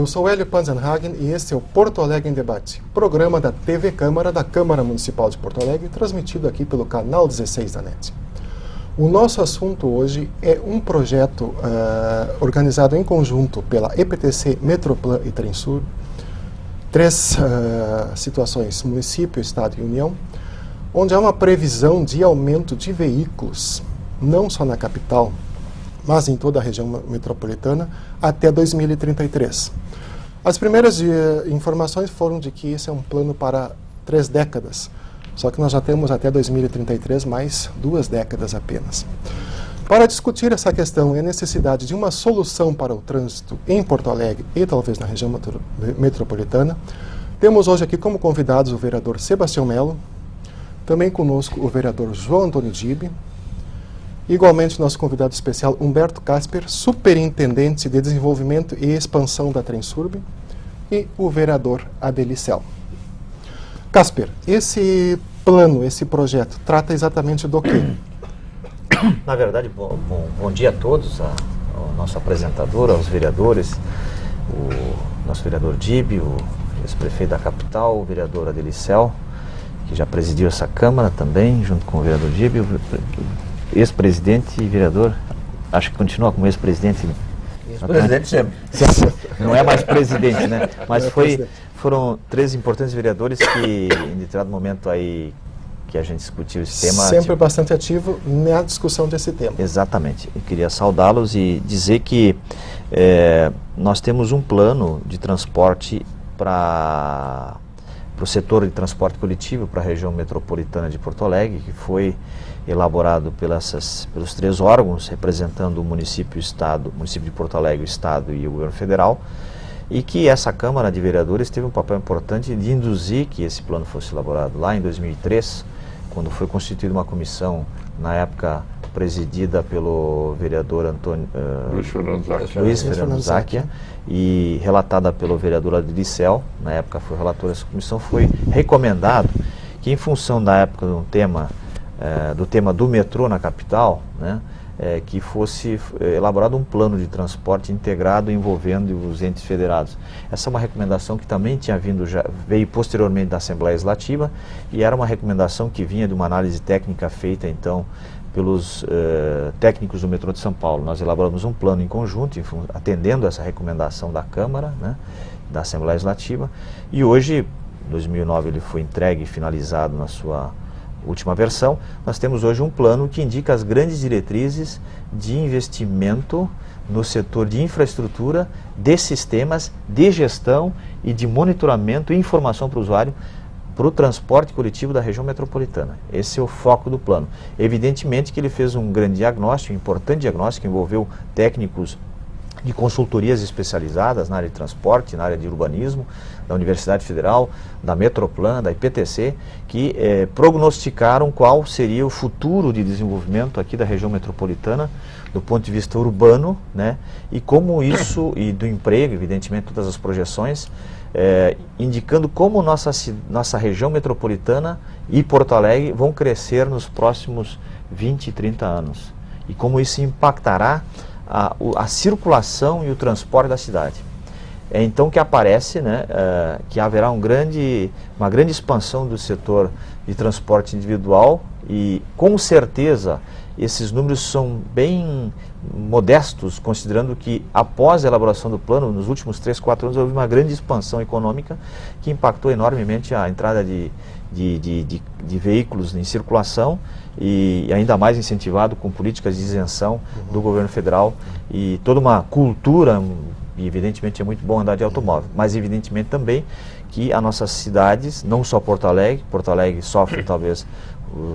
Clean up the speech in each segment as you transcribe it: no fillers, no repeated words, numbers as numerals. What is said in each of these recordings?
Eu sou Hélio Panzenhagen e esse é o Porto Alegre em Debate, programa da TV Câmara da Câmara Municipal de Porto Alegre, transmitido aqui pelo canal 16 da NET. O nosso assunto hoje é um projeto organizado em conjunto pela EPTC, Metroplan e Trensur, três situações, município, estado e União, onde há uma previsão de aumento de veículos, não só na capital, mas em toda a região metropolitana, até 2033. As primeiras informações foram de que esse é um plano para 3 décadas, só que nós já temos até 2033 mais 2 décadas apenas. Para discutir essa questão e a necessidade de uma solução para o trânsito em Porto Alegre e talvez na região metropolitana, temos hoje aqui como convidados o vereador Sebastião Melo, também conosco o vereador João Antônio Gibe, igualmente nosso convidado especial Humberto Casper, superintendente de desenvolvimento e expansão da Trensurb, e o vereador Adelicel. Casper, esse plano, esse projeto, trata exatamente do quê? Na verdade, bom dia a todos, ao nosso apresentador, aos vereadores, o nosso vereador Gibe, o ex-prefeito da capital, o vereador Adelicel, que já presidiu essa Câmara também, junto com o vereador Gibe, o ex-presidente e vereador, acho que continua como ex-presidente. Ex-presidente sempre. Não é mais presidente, né? Mas foram 3 importantes vereadores que, em determinado momento aí, que a gente discutiu esse tema... Sempre bastante ativo na discussão desse tema. Exatamente. Eu queria saudá-los e dizer que nós temos um plano de transporte para o setor de transporte coletivo, para a região metropolitana de Porto Alegre, que foi elaborado pelos 3 órgãos, representando o município de Porto Alegre, o Estado e o Governo Federal, e que essa Câmara de Vereadores teve um papel importante de induzir que esse plano fosse elaborado. Lá em 2003, quando foi constituída uma comissão, na época presidida pelo vereador Luiz Fernando Záquia, e relatada pelo vereador Adelicel, na época foi relator dessa comissão, foi recomendado que, em função da época do tema do metrô na capital, né, que fosse elaborado um plano de transporte integrado envolvendo os entes federados. Essa é uma recomendação que também veio posteriormente da Assembleia Legislativa, e era uma recomendação que vinha de uma análise técnica feita então pelos técnicos do metrô de São Paulo. Nós elaboramos um plano em conjunto, atendendo essa recomendação da Câmara, né, da Assembleia Legislativa, e hoje, em 2009, ele foi entregue e finalizado na sua última versão. Nós temos hoje um plano que indica as grandes diretrizes de investimento no setor de infraestrutura, de sistemas, de gestão e de monitoramento e informação para o usuário, para o transporte coletivo da região metropolitana. Esse é o foco do plano. Evidentemente que ele fez um grande diagnóstico, um importante diagnóstico, que envolveu técnicos de consultorias especializadas na área de transporte, na área de urbanismo, da Universidade Federal, da Metroplan, da IPTC, que prognosticaram qual seria o futuro de desenvolvimento aqui da região metropolitana, do ponto de vista urbano, né, e como isso, e do emprego, evidentemente, todas as projeções, indicando como nossa região metropolitana e Porto Alegre vão crescer nos próximos 20 e 30 anos, e como isso impactará a circulação e o transporte da cidade. É então que aparece, né, que haverá uma grande expansão do setor de transporte individual, e com certeza esses números são bem modestos, considerando que após a elaboração do plano, nos últimos 3, 4 anos, houve uma grande expansão econômica que impactou enormemente a entrada de veículos em circulação, e ainda mais incentivado com políticas de isenção do governo federal e toda uma cultura. E evidentemente é muito bom andar de automóvel, mas evidentemente também que as nossas cidades, não só Porto Alegre sofre talvez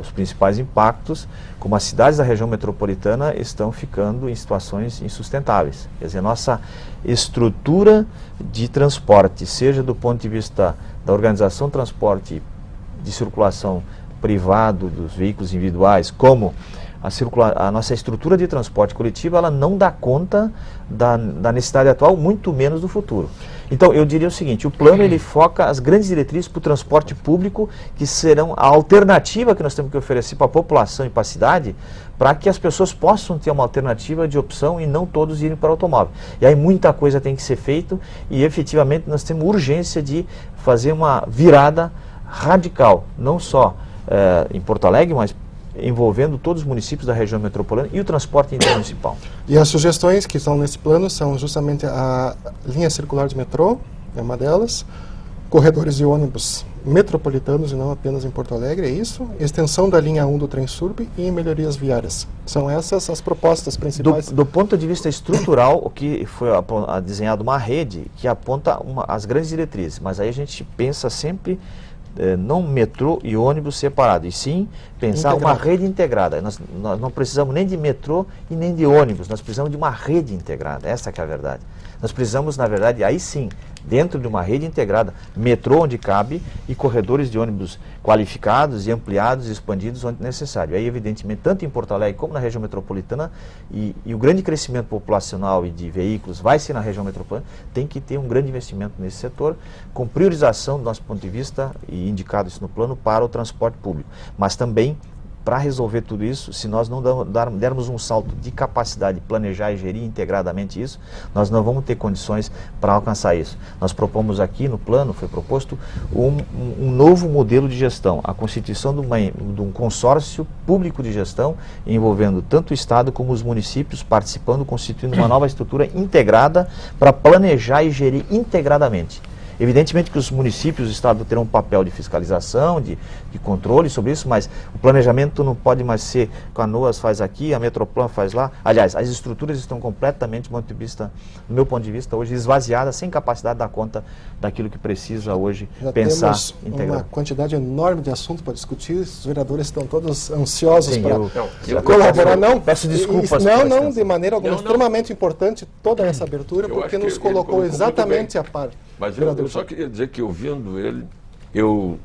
os principais impactos, como as cidades da região metropolitana estão ficando em situações insustentáveis. Quer dizer, nossa estrutura de transporte, seja do ponto de vista da organização do transporte de circulação privado dos veículos individuais, como a nossa estrutura de transporte coletivo, ela não dá conta da necessidade atual, muito menos do futuro. Então, eu diria o seguinte, o plano ele foca as grandes diretrizes para o transporte público, que serão a alternativa que nós temos que oferecer para a população e para a cidade, para que as pessoas possam ter uma alternativa de opção e não todos irem para o automóvel. E aí muita coisa tem que ser feita e efetivamente nós temos urgência de fazer uma virada radical, não só em Porto Alegre, mas envolvendo todos os municípios da região metropolitana e o transporte intermunicipal. E as sugestões que estão nesse plano são justamente a linha circular de metrô, é uma delas, corredores de ônibus metropolitanos e não apenas em Porto Alegre, é isso, extensão da linha 1 do Trem-Surb e melhorias viárias. São essas as propostas principais. Do ponto de vista estrutural, o que foi desenhado uma rede que aponta as grandes diretrizes, mas aí a gente pensa sempre não metrô e ônibus separado, e sim pensar uma rede integrada. Nós não precisamos nem de metrô e nem de ônibus, nós precisamos de uma rede integrada, essa que é a verdade. Nós precisamos, na verdade, aí sim, dentro de uma rede integrada, metrô onde cabe e corredores de ônibus qualificados e ampliados e expandidos onde necessário. Aí, evidentemente, tanto em Porto Alegre como na região metropolitana, e o grande crescimento populacional e de veículos vai ser na região metropolitana, tem que ter um grande investimento nesse setor, com priorização do nosso ponto de vista, e indicado isso no plano, para o transporte público. Mas também, para resolver tudo isso, se nós não dermos um salto de capacidade de planejar e gerir integradamente isso, nós não vamos ter condições para alcançar isso. Nós propomos aqui no plano, foi proposto um novo modelo de gestão, a constituição de um consórcio público de gestão, envolvendo tanto o Estado como os municípios participando, constituindo uma nova estrutura integrada para planejar e gerir integradamente. Evidentemente que os municípios e o Estado terão um papel de fiscalização, de controle sobre isso, mas o planejamento não pode mais ser Canoas faz aqui, a Metroplan faz lá. Aliás, as estruturas estão completamente, do meu ponto de vista, hoje esvaziadas, sem capacidade de dar conta daquilo que precisa hoje pensar integrar. Uma quantidade enorme de assuntos para discutir, os vereadores estão todos ansiosos para colaborar. Peço desculpas. Não, de maneira alguma, extremamente importante toda essa abertura, porque nos colocou exatamente a par. Mas eu só queria dizer que, ouvindo ele, eu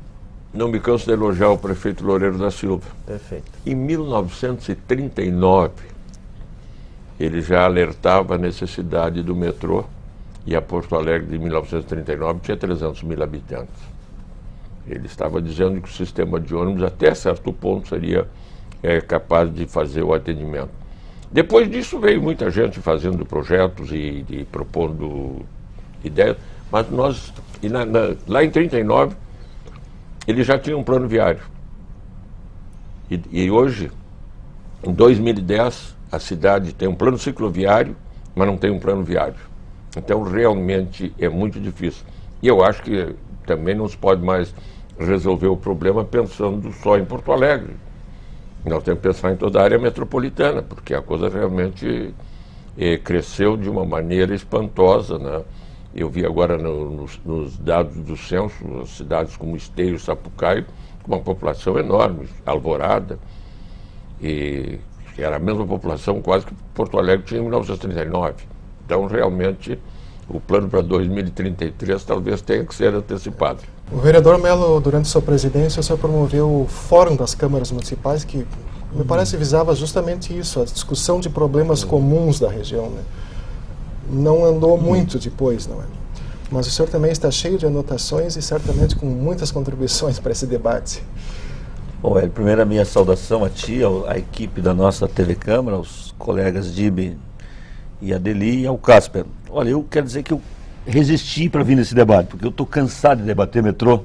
não me canso de elogiar o prefeito Loureiro da Silva. Perfeito. Em 1939, ele já alertava a necessidade do metrô, e a Porto Alegre de 1939 tinha 300 mil habitantes. Ele estava dizendo que o sistema de ônibus, até certo ponto, seria capaz de fazer o atendimento. Depois disso veio muita gente fazendo projetos e propondo ideias. Mas nós, lá em 1939, ele já tinha um plano viário. E hoje, em 2010, a cidade tem um plano cicloviário, mas não tem um plano viário. Então, realmente, é muito difícil. E eu acho que também não se pode mais resolver o problema pensando só em Porto Alegre. Nós temos que pensar em toda a área metropolitana, porque a coisa realmente cresceu de uma maneira espantosa, né? Eu vi agora nos dados do censo, as cidades como Esteio, Sapucaí, com uma população enorme, Alvorada, e era a mesma população quase que Porto Alegre tinha em 1939. Então, realmente, o plano para 2033 talvez tenha que ser antecipado. O vereador Melo, durante sua presidência, o senhor promoveu o Fórum das Câmaras Municipais, que me parece visava justamente isso, a discussão de problemas comuns da região, né? Não andou muito depois, não é? Mas o senhor também está cheio de anotações e certamente com muitas contribuições para esse debate. Bom, primeiro a minha saudação a ti, à equipe da nossa TV Câmara, aos colegas Dibe e Adeli e ao Casper. Olha, eu quero dizer que eu resisti para vir nesse debate, porque eu estou cansado de debater metrô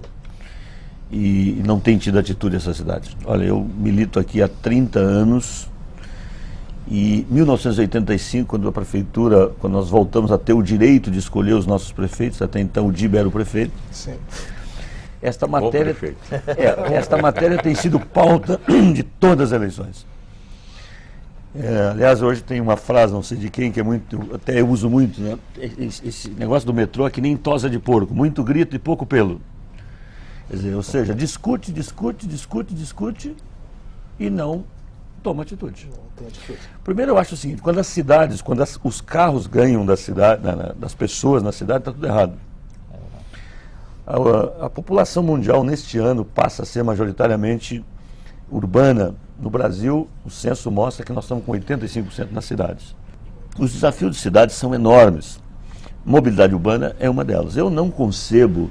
e não tem tido atitude essa cidade. Olha, eu milito aqui há 30 anos. E em 1985, quando nós voltamos a ter o direito de escolher os nossos prefeitos, até então o Dibe era o prefeito. Sim. Esta matéria tem sido pauta de todas as eleições. Aliás, hoje tem uma frase, não sei de quem, que é muito, até eu uso muito, né? Esse negócio do metrô é que nem tosa de porco, muito grito e pouco pelo. Quer dizer, ou seja, discute e não toma atitude. Primeiro, eu acho o seguinte, quando os carros ganham das pessoas na cidade, está tudo errado. A população mundial neste ano passa a ser majoritariamente urbana. No Brasil, o censo mostra que nós estamos com 85% nas cidades. Os desafios de cidades são enormes. mobilidade urbana é uma delas. Eu não concebo,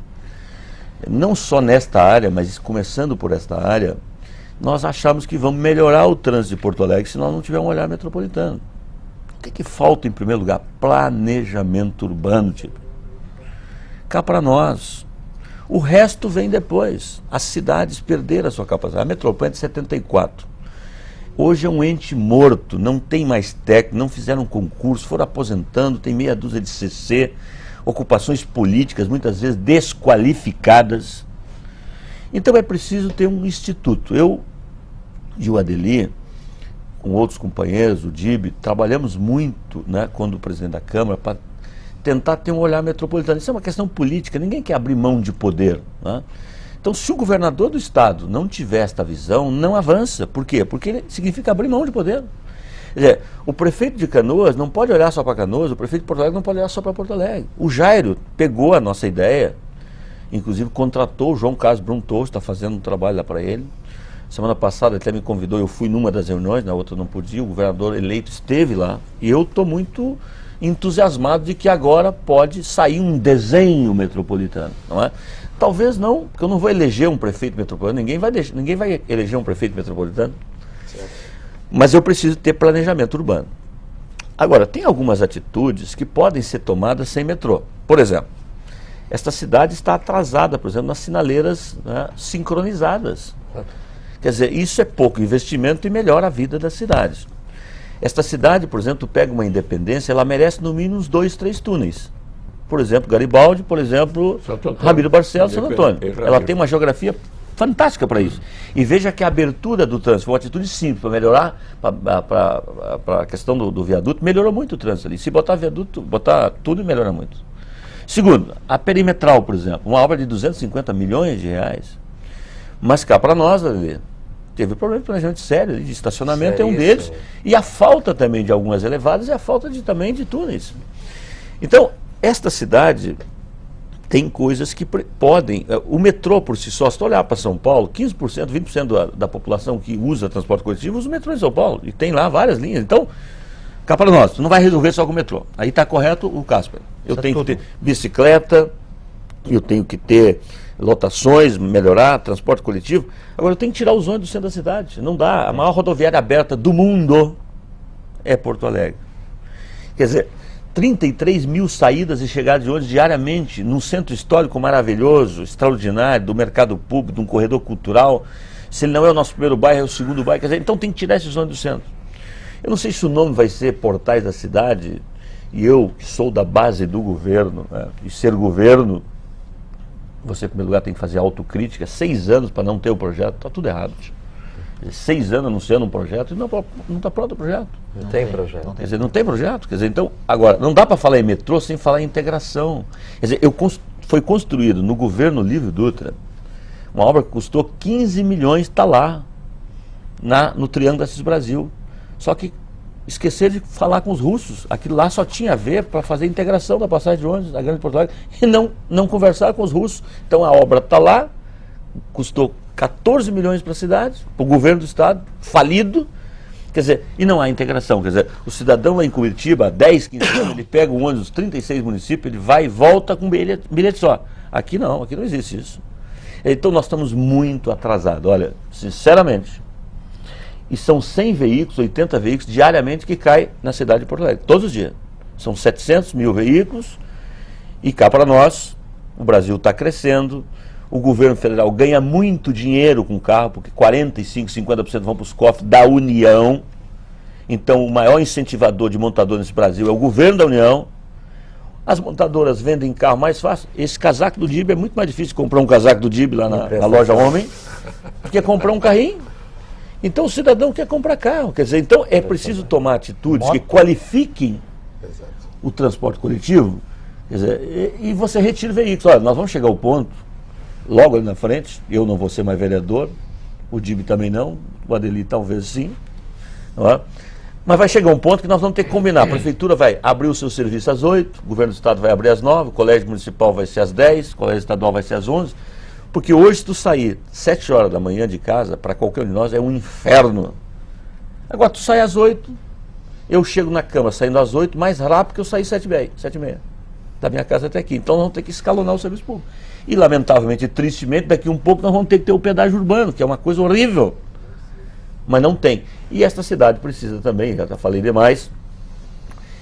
não só nesta área, mas começando por esta área, nós achamos que vamos melhorar o trânsito de Porto Alegre se nós não tivermos um olhar metropolitano. O que falta em primeiro lugar? Planejamento urbano, tipo. Cá para nós. O resto vem depois. As cidades perderam a sua capacidade. A metrópole é de 74. Hoje é um ente morto, não tem mais técnico, não fizeram concurso, foram aposentando, tem meia dúzia de CC, ocupações políticas, muitas vezes desqualificadas. Então é preciso ter um instituto. Eu e o Adeli, com outros companheiros, o Dib, trabalhamos muito, né, quando o presidente da Câmara, para tentar ter um olhar metropolitano. Isso é uma questão política, ninguém quer abrir mão de poder, né? Então, se o governador do estado não tiver esta visão, não avança. Por quê? Porque significa abrir mão de poder. Quer dizer, o prefeito de Canoas não pode olhar só para Canoas, o prefeito de Porto Alegre não pode olhar só para Porto Alegre. O Jairo pegou a nossa ideia, inclusive contratou o João Carlos Bruntos, está fazendo um trabalho lá para ele. Semana passada ele até me convidou, eu fui numa das reuniões, na outra não podia, o governador eleito esteve lá. E eu estou muito entusiasmado de que agora pode sair um desenho metropolitano, não é? Talvez não, porque eu não vou eleger um prefeito metropolitano, ninguém vai eleger um prefeito metropolitano, certo. Mas eu preciso ter planejamento urbano. Agora, tem algumas atitudes que podem ser tomadas sem metrô. Por exemplo, esta cidade está atrasada, por exemplo, nas sinaleiras, né, sincronizadas. Quer dizer, isso é pouco investimento e melhora a vida das cidades. Esta cidade, por exemplo, pega uma Independência, ela merece no mínimo uns 2, 3 túneis. Por exemplo, Garibaldi, por exemplo, Ramiro Barcelos, Santo Antônio. Ela tem uma geografia fantástica para isso. E veja que a abertura do trânsito foi uma atitude simples para melhorar, para a questão do viaduto, melhorou muito o trânsito ali. Se botar viaduto, botar tudo, melhora muito. Segundo, a perimetral, por exemplo, uma obra de 250 milhões de reais. Mas cá para nós, teve problema de planejamento sério, de estacionamento é um deles. E a falta também de algumas elevadas e a falta também de túneis. Então, esta cidade tem coisas que podem... O metrô por si só, se tu olhar para São Paulo, 15%, 20% da população que usa transporte coletivo usa o metrô em São Paulo. E tem lá várias linhas. Então, cá para nós, tu não vai resolver só com o metrô. Aí está correto o Casper. Eu tenho que ter bicicleta, eu tenho que ter lotações, melhorar transporte coletivo. Agora eu tenho que tirar os ônibus do centro da cidade. Não dá. A maior rodoviária aberta do mundo é Porto Alegre. Quer dizer, 33 mil saídas e chegadas de ônibus diariamente num centro histórico maravilhoso, extraordinário, do mercado público, de um corredor cultural. Se ele não é o nosso primeiro bairro, é o segundo bairro. Quer dizer, então tem que tirar esses ônibus do centro. Eu não sei se o nome vai ser Portais da Cidade, e eu, que sou da base do governo, né, e ser governo, você, em primeiro lugar, tem que fazer autocrítica. 6 anos para não ter o projeto, está tudo errado. 6 anos anunciando um projeto e não está pronto o projeto. Não tem projeto. Quer dizer, não tem projeto. Quer dizer, então, agora, não dá para falar em metrô sem falar em integração. Quer dizer, foi construído no governo Lívio Dutra uma obra que custou 15 milhões, está lá, no Triângulo da Assis Brasil. Só que esqueceram de falar com os russos. Aquilo lá só tinha a ver para fazer a integração da passagem de ônibus da Grande Porto Alegre e não conversar com os russos. Então a obra está lá, custou 14 milhões para a cidade, para o governo do estado, falido. Quer dizer, e não há integração. Quer dizer, o cidadão lá em Curitiba, 10, 15 anos, ele pega o ônibus dos 36 municípios, ele vai e volta com bilhete só. Aqui não existe isso. Então nós estamos muito atrasados. Olha, sinceramente, e são 100 veículos, 80 veículos diariamente que caem na cidade de Porto Alegre, todos os dias. São 700 mil veículos e cá para nós, o Brasil está crescendo, o governo federal ganha muito dinheiro com o carro, porque 45%, 50% vão para os cofres da União. Então o maior incentivador de montador nesse Brasil é o governo da União. As montadoras vendem carro mais fácil. Esse casaco do Dib é muito mais difícil comprar um casaco do Dib lá na loja Homem, do que comprar um carrinho. Então o cidadão quer comprar carro. Quer dizer, então é preciso tomar atitudes que qualifiquem o transporte coletivo. Quer dizer, e você retira veículos. Olha, nós vamos chegar ao ponto, logo ali na frente, eu não vou ser mais vereador, o Dib também não, o Adeli talvez sim, não é? Mas vai chegar um ponto que nós vamos ter que combinar. A prefeitura vai abrir o seu serviço às 8, o governo do estado vai abrir às 9, o colégio municipal vai ser às 10, o colégio estadual vai ser às 11, porque hoje se tu sair 7 horas da manhã de casa, para qualquer um de nós é um inferno. Agora tu sai às 8, eu chego na cama saindo às 8, mais rápido que eu saí 7h30. da minha casa até aqui. Então nós vamos ter que escalonar o serviço público. E lamentavelmente, tristemente, daqui um pouco nós vamos ter que ter o pedágio urbano, que é uma coisa horrível. Mas não tem. E esta cidade precisa também, já falei demais,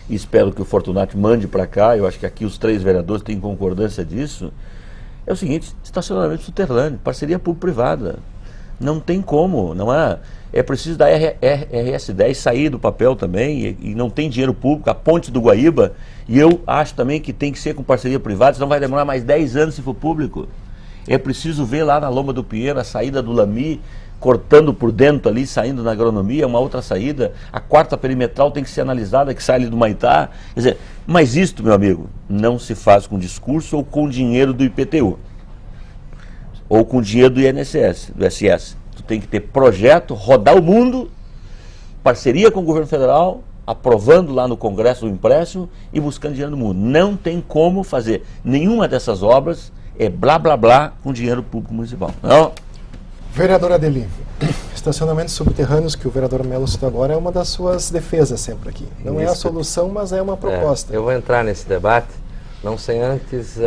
e espero que o Fortunato mande para cá, eu acho que aqui os 3 vereadores têm concordância disso, é o seguinte, estacionamento subterrâneo, parceria público-privada. Não tem como, não há. É preciso da RS10 sair do papel também, e não tem dinheiro público, a ponte do Guaíba, e eu acho também que tem que ser com parceria privada, senão vai demorar mais 10 anos se for público. É preciso ver lá na Loma do Pinheiro a saída do Lami, cortando por dentro ali, saindo na agronomia, uma outra saída. A 4ª perimetral tem que ser analisada, que sai ali do Maitá. Quer dizer, mas isto, meu amigo, não se faz com discurso ou com dinheiro do IPTU. Ou com dinheiro do INSS, do SS. Tu tem que ter projeto, rodar o mundo, parceria com o governo federal, aprovando lá no Congresso o empréstimo e buscando dinheiro do mundo. Não tem como fazer nenhuma dessas obras, é blá blá blá com dinheiro público municipal. Não. Vereador Adeli, estacionamentos subterrâneos, que o vereador Melo citou agora, é uma das suas defesas sempre aqui. Não é a solução, mas é uma proposta. Eu vou entrar nesse debate, não sem antes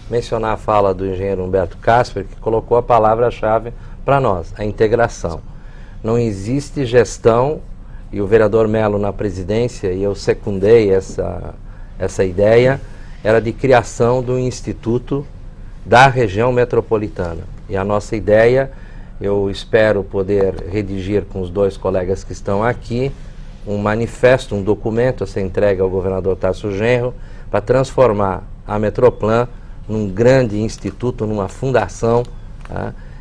mencionar a fala do engenheiro Humberto Casper, que colocou a palavra-chave para nós, a integração. Não existe gestão, e o vereador Melo na presidência, e eu secundei essa ideia, era de criação do Instituto da região metropolitana. E a nossa ideia, eu espero poder redigir com os 2 colegas que estão aqui, um manifesto, um documento a ser entregue ao governador Tarso Genro, para transformar a Metroplan num grande instituto, numa fundação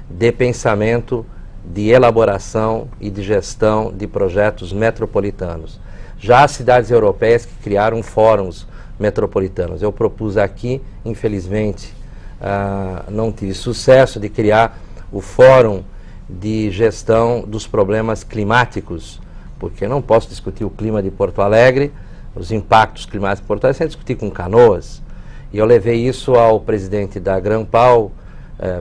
de pensamento, de elaboração e de gestão de projetos metropolitanos. Já há cidades europeias que criaram fóruns metropolitanos. Eu propus aqui, infelizmente, não tive sucesso de criar o Fórum de Gestão dos Problemas Climáticos, porque não posso discutir o clima de Porto Alegre, os impactos climáticos de Porto Alegre, sem discutir com Canoas. E eu levei isso ao presidente da Grampal,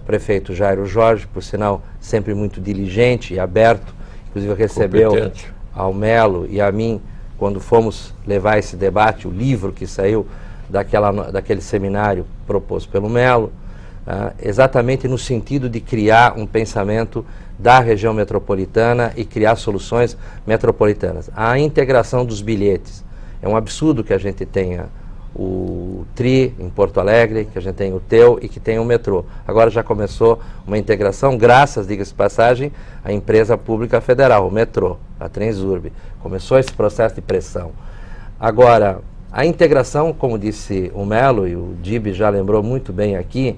prefeito Jairo Jorge, por sinal sempre muito diligente e aberto, inclusive recebeu ao Melo e a mim, quando fomos levar esse debate, o livro que saiu daquele seminário proposto pelo Melo, exatamente no sentido de criar um pensamento da região metropolitana e criar soluções metropolitanas. A integração dos bilhetes. É um absurdo que a gente tenha o TRI em Porto Alegre, que a gente tem o TEU e que tem o metrô. Agora já começou uma integração, graças, diga-se de passagem, à empresa pública federal, o metrô, a Transurb. Começou esse processo de pressão. Agora, a integração, como disse o Melo, e o Dib já lembrou muito bem aqui,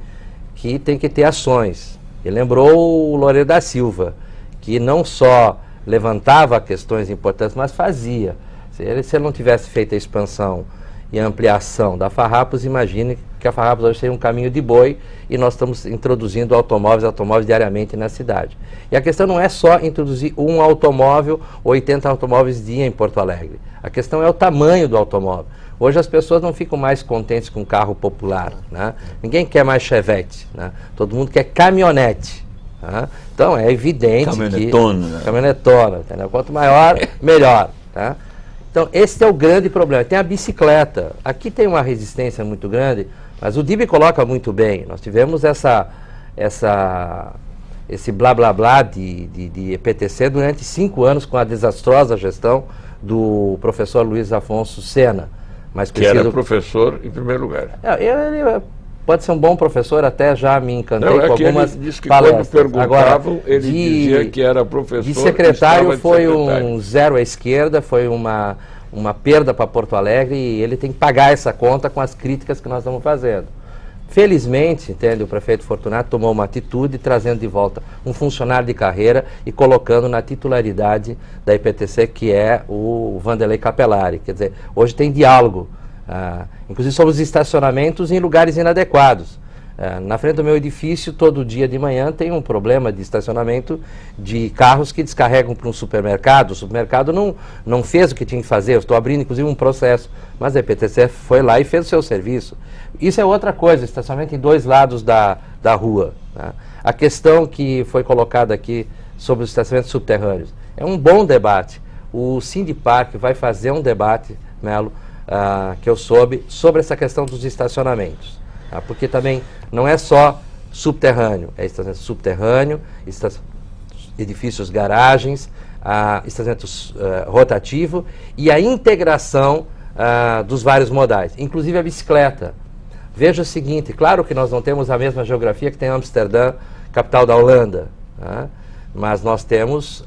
que tem que ter ações. Ele lembrou o Loureiro da Silva, que não só levantava questões importantes, mas fazia. Se ele não tivesse feito a expansão e a ampliação da Farrapos, imagine que a Farrapos hoje seria um caminho de boi e nós estamos introduzindo automóveis diariamente na cidade. E a questão não é só introduzir um automóvel ou 80 automóveis dia em Porto Alegre. A questão é o tamanho do automóvel. Hoje as pessoas não ficam mais contentes com carro popular, né? Ninguém quer mais Chevette, né? Todo mundo quer caminhonete. Né? Então é evidente que... Caminhonetona, entendeu? Quanto maior, melhor. Tá? Então esse é o grande problema. Tem a bicicleta. Aqui tem uma resistência muito grande, mas o Dib coloca muito bem. Nós tivemos esse blá blá blá de EPTC durante 5 anos com a desastrosa gestão do professor Luiz Afonso Sena. Que era professor em primeiro lugar. Ele pode ser um bom professor, até já me encantei com algumas ele disse que palestras. Quando perguntavam, ele dizia que era professor. De secretário foi um zero à esquerda, foi uma perda para Porto Alegre e ele tem que pagar essa conta com as críticas que nós estamos fazendo. Felizmente, entende, o prefeito Fortunato tomou uma atitude trazendo de volta um funcionário de carreira e colocando na titularidade da IPTC, que é o Vanderlei Capelari. Quer dizer, hoje tem diálogo, inclusive sobre os estacionamentos em lugares inadequados. Na frente do meu edifício, todo dia de manhã, tem um problema de estacionamento de carros que descarregam para um supermercado. O supermercado não fez o que tinha que fazer. Eu estou abrindo, inclusive, um processo. Mas a IPTC foi lá e fez o seu serviço. Isso é outra coisa, estacionamento em 2 lados da rua. Né? A questão que foi colocada aqui sobre os estacionamentos subterrâneos é um bom debate. O Sindipark vai fazer um debate, Melo, que eu soube sobre essa questão dos estacionamentos. Tá? Porque também não é só subterrâneo, é estacionamento subterrâneo, edifícios, garagens, estacionamento rotativo e a integração dos vários modais, inclusive a bicicleta. Veja o seguinte, claro que nós não temos a mesma geografia que tem Amsterdã, capital da Holanda, tá? Mas nós temos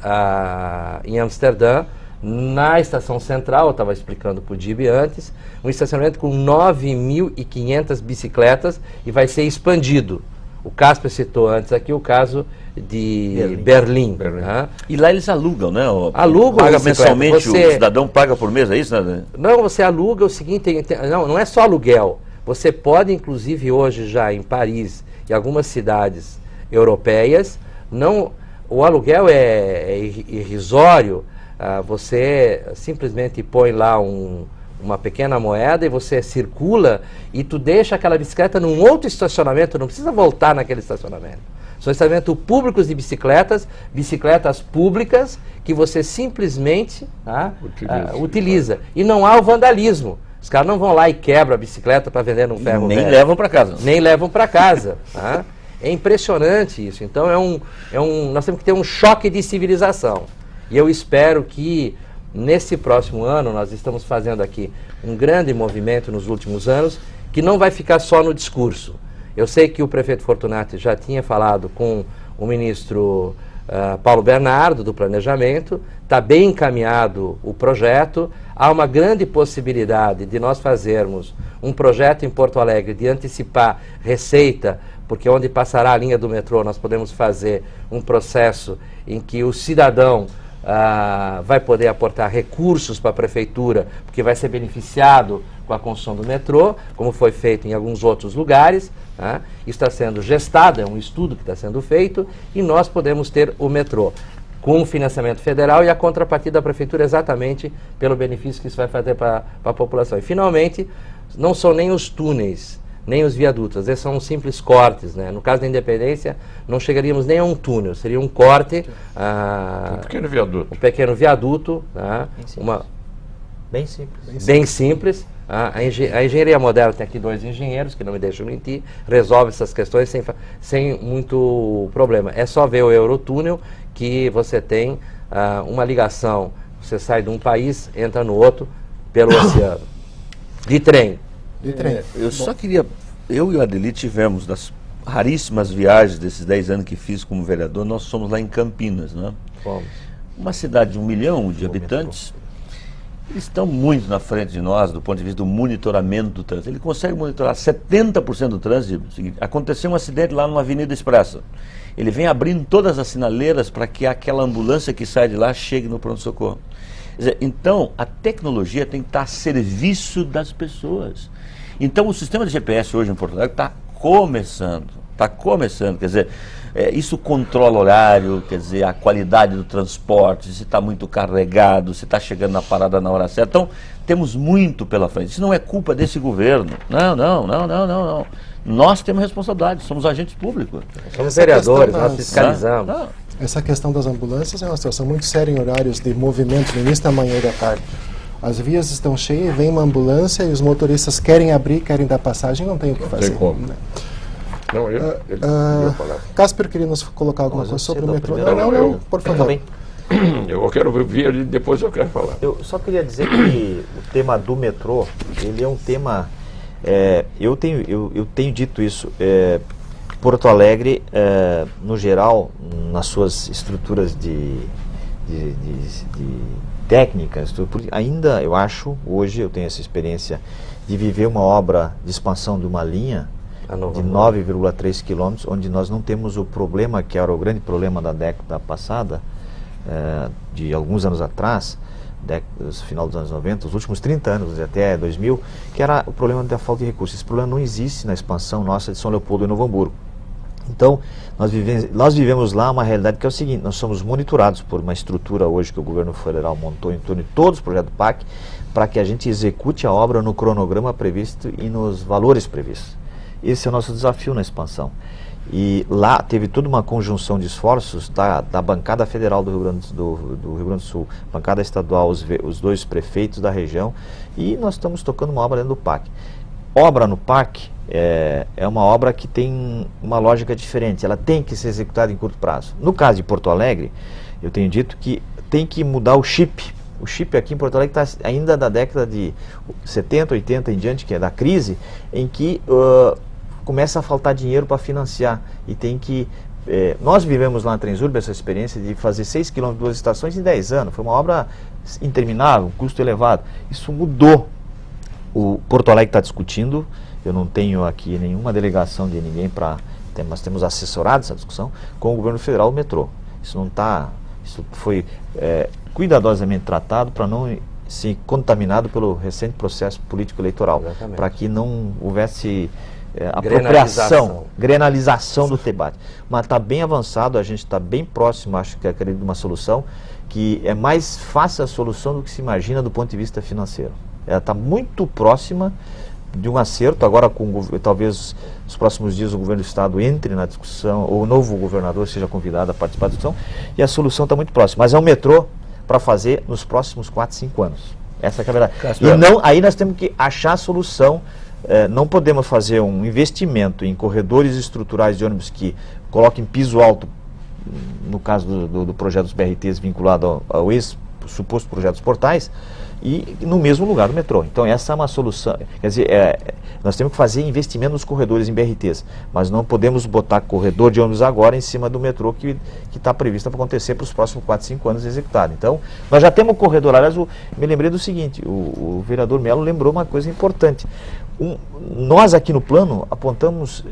em Amsterdã, na estação central, eu estava explicando para o Dib antes, um estacionamento com 9.500 bicicletas e vai ser expandido. O Casper citou antes aqui o caso de Berlim. Tá? E lá eles alugam, né? Alugam paga a bicicleta. mensalmente, o cidadão paga por mês, é isso? Né? Não, você aluga o seguinte, não é só aluguel. Você pode, inclusive, hoje já em Paris e algumas cidades europeias, o aluguel é irrisório. Você simplesmente põe lá uma pequena moeda e você circula e tu deixa aquela bicicleta num outro estacionamento, não precisa voltar naquele estacionamento. São estacionamentos públicos de bicicletas públicas que você simplesmente utiliza. E não há o vandalismo. Os caras não vão lá e quebram a bicicleta para vender num ferro velho. Nem levam para casa. Nem levam para casa. Tá? É impressionante isso. Então nós temos que ter um choque de civilização. E eu espero que nesse próximo ano, nós estamos fazendo aqui um grande movimento nos últimos anos, que não vai ficar só no discurso. Eu sei que o prefeito Fortunati já tinha falado com o ministro Paulo Bernardo, do Planejamento, está bem encaminhado o projeto, há uma grande possibilidade de nós fazermos um projeto em Porto Alegre de antecipar receita, porque onde passará a linha do metrô nós podemos fazer um processo em que o cidadão vai poder aportar recursos para a prefeitura, porque vai ser beneficiado com a construção do metrô, como foi feito em alguns outros lugares. Tá? Isso está sendo gestado, é um estudo que está sendo feito, e nós podemos ter o metrô com o financiamento federal e a contrapartida da prefeitura exatamente pelo benefício que isso vai fazer para a população. E, finalmente, não são nem os túneis, nem os viadutos, esses são simples cortes, né? No caso da Independência, não chegaríamos nem a um túnel, seria um corte. Um pequeno viaduto. Um pequeno viaduto. Tá? Bem simples. Bem simples. A engenharia moderna tem aqui 2 engenheiros, que não me deixam mentir, resolve essas questões sem muito problema. É só ver o Eurotúnel que você tem uma ligação, você sai de um país, entra no outro pelo oceano. De trem. Eu só queria, eu e o Adeli tivemos, das raríssimas viagens desses 10 anos que fiz como vereador, nós somos lá em Campinas, né? Fomos. Uma cidade de 1 milhão de habitantes, eles estão muito na frente de nós do ponto de vista do monitoramento do trânsito. Ele consegue monitorar 70% do trânsito. Aconteceu um acidente lá numa Avenida Expressa. Ele vem abrindo todas as sinaleiras para que aquela ambulância que sai de lá chegue no pronto-socorro. Então, a tecnologia tem que estar a serviço das pessoas. Então, o sistema de GPS hoje em Porto Alegre está começando, quer dizer, isso controla o horário, quer dizer, a qualidade do transporte, se está muito carregado, se está chegando na parada na hora certa. Então, temos muito pela frente. Isso não é culpa desse governo. Não. Nós temos responsabilidade, somos agentes públicos. Somos vereadores, nós fiscalizamos. Essa questão das ambulâncias é uma situação muito séria em horários de movimento no início da manhã e da tarde. As vias estão cheias, vem uma ambulância e os motoristas querem abrir, querem dar passagem, não tem o que fazer. Tem como. Né? Não, eu falar. Casper queria nos colocar alguma coisa sobre o metrô. Não, por favor. Eu quero ver e depois eu quero falar. Eu só queria dizer que o tema do metrô, ele é um tema... eu tenho dito isso. Porto Alegre, no geral, nas suas estruturas de técnicas, ainda eu acho, hoje eu tenho essa experiência de viver uma obra de expansão de uma linha de 9,3 quilômetros, onde nós não temos o problema, que era o grande problema da década passada, de alguns anos atrás, final dos anos 90, os últimos 30 anos, até 2000, que era o problema da falta de recursos. Esse problema não existe na expansão nossa de São Leopoldo e Novo Hamburgo. Então, nós vivemos lá uma realidade que é o seguinte: nós somos monitorados por uma estrutura hoje que o governo federal montou em torno de todos os projetos do PAC, para que a gente execute a obra no cronograma previsto e nos valores previstos. esse é o nosso desafio na expansão. E lá teve toda uma conjunção de esforços da bancada federal do Rio Grande do Sul, bancada estadual, os dois prefeitos da região, e nós estamos tocando uma obra dentro do PAC. Obra no PAC é uma obra que tem uma lógica diferente, ela tem que ser executada em curto prazo. No caso de Porto Alegre, eu tenho dito que tem que mudar o chip. O chip aqui em Porto Alegre está ainda da década de 70, 80 em diante, que é da crise, em que começa a faltar dinheiro para financiar e tem que... nós vivemos lá na Transurb essa experiência de fazer 6 km de 2 estações em 10 anos. Foi uma obra interminável, um custo elevado. Isso mudou. O Porto Alegre está discutindo, eu não tenho aqui nenhuma delegação de ninguém para... Nós temos assessorado essa discussão com o governo federal, o metrô. Isso não está... Isso foi cuidadosamente tratado para não ser contaminado pelo recente processo político-eleitoral, para que não houvesse... apropriação, grenalização do debate. Mas está bem avançado, a gente está bem próximo, acho que acredito, de uma solução que é mais fácil a solução do que se imagina do ponto de vista financeiro. Ela está muito próxima de um acerto, agora talvez nos próximos dias o governo do estado entre na discussão, ou o novo governador seja convidado a participar da discussão, e a solução está muito próxima. Mas é um metrô para fazer nos próximos 4, 5 anos. Essa é a verdade. E não, aí nós temos que achar a solução. Não podemos fazer um investimento em corredores estruturais de ônibus que coloquem piso alto, no caso do projeto dos BRTs vinculado ao suposto projeto dos portais, e no mesmo lugar do metrô. Então essa é uma solução, quer dizer, nós temos que fazer investimento nos corredores em BRTs, mas não podemos botar corredor de ônibus agora em cima do metrô que está previsto para acontecer para os próximos 4, 5 anos executado. Então, nós já temos o corredor. Aliás, me lembrei do seguinte, o vereador Melo lembrou uma coisa importante. Nós aqui no plano apontamos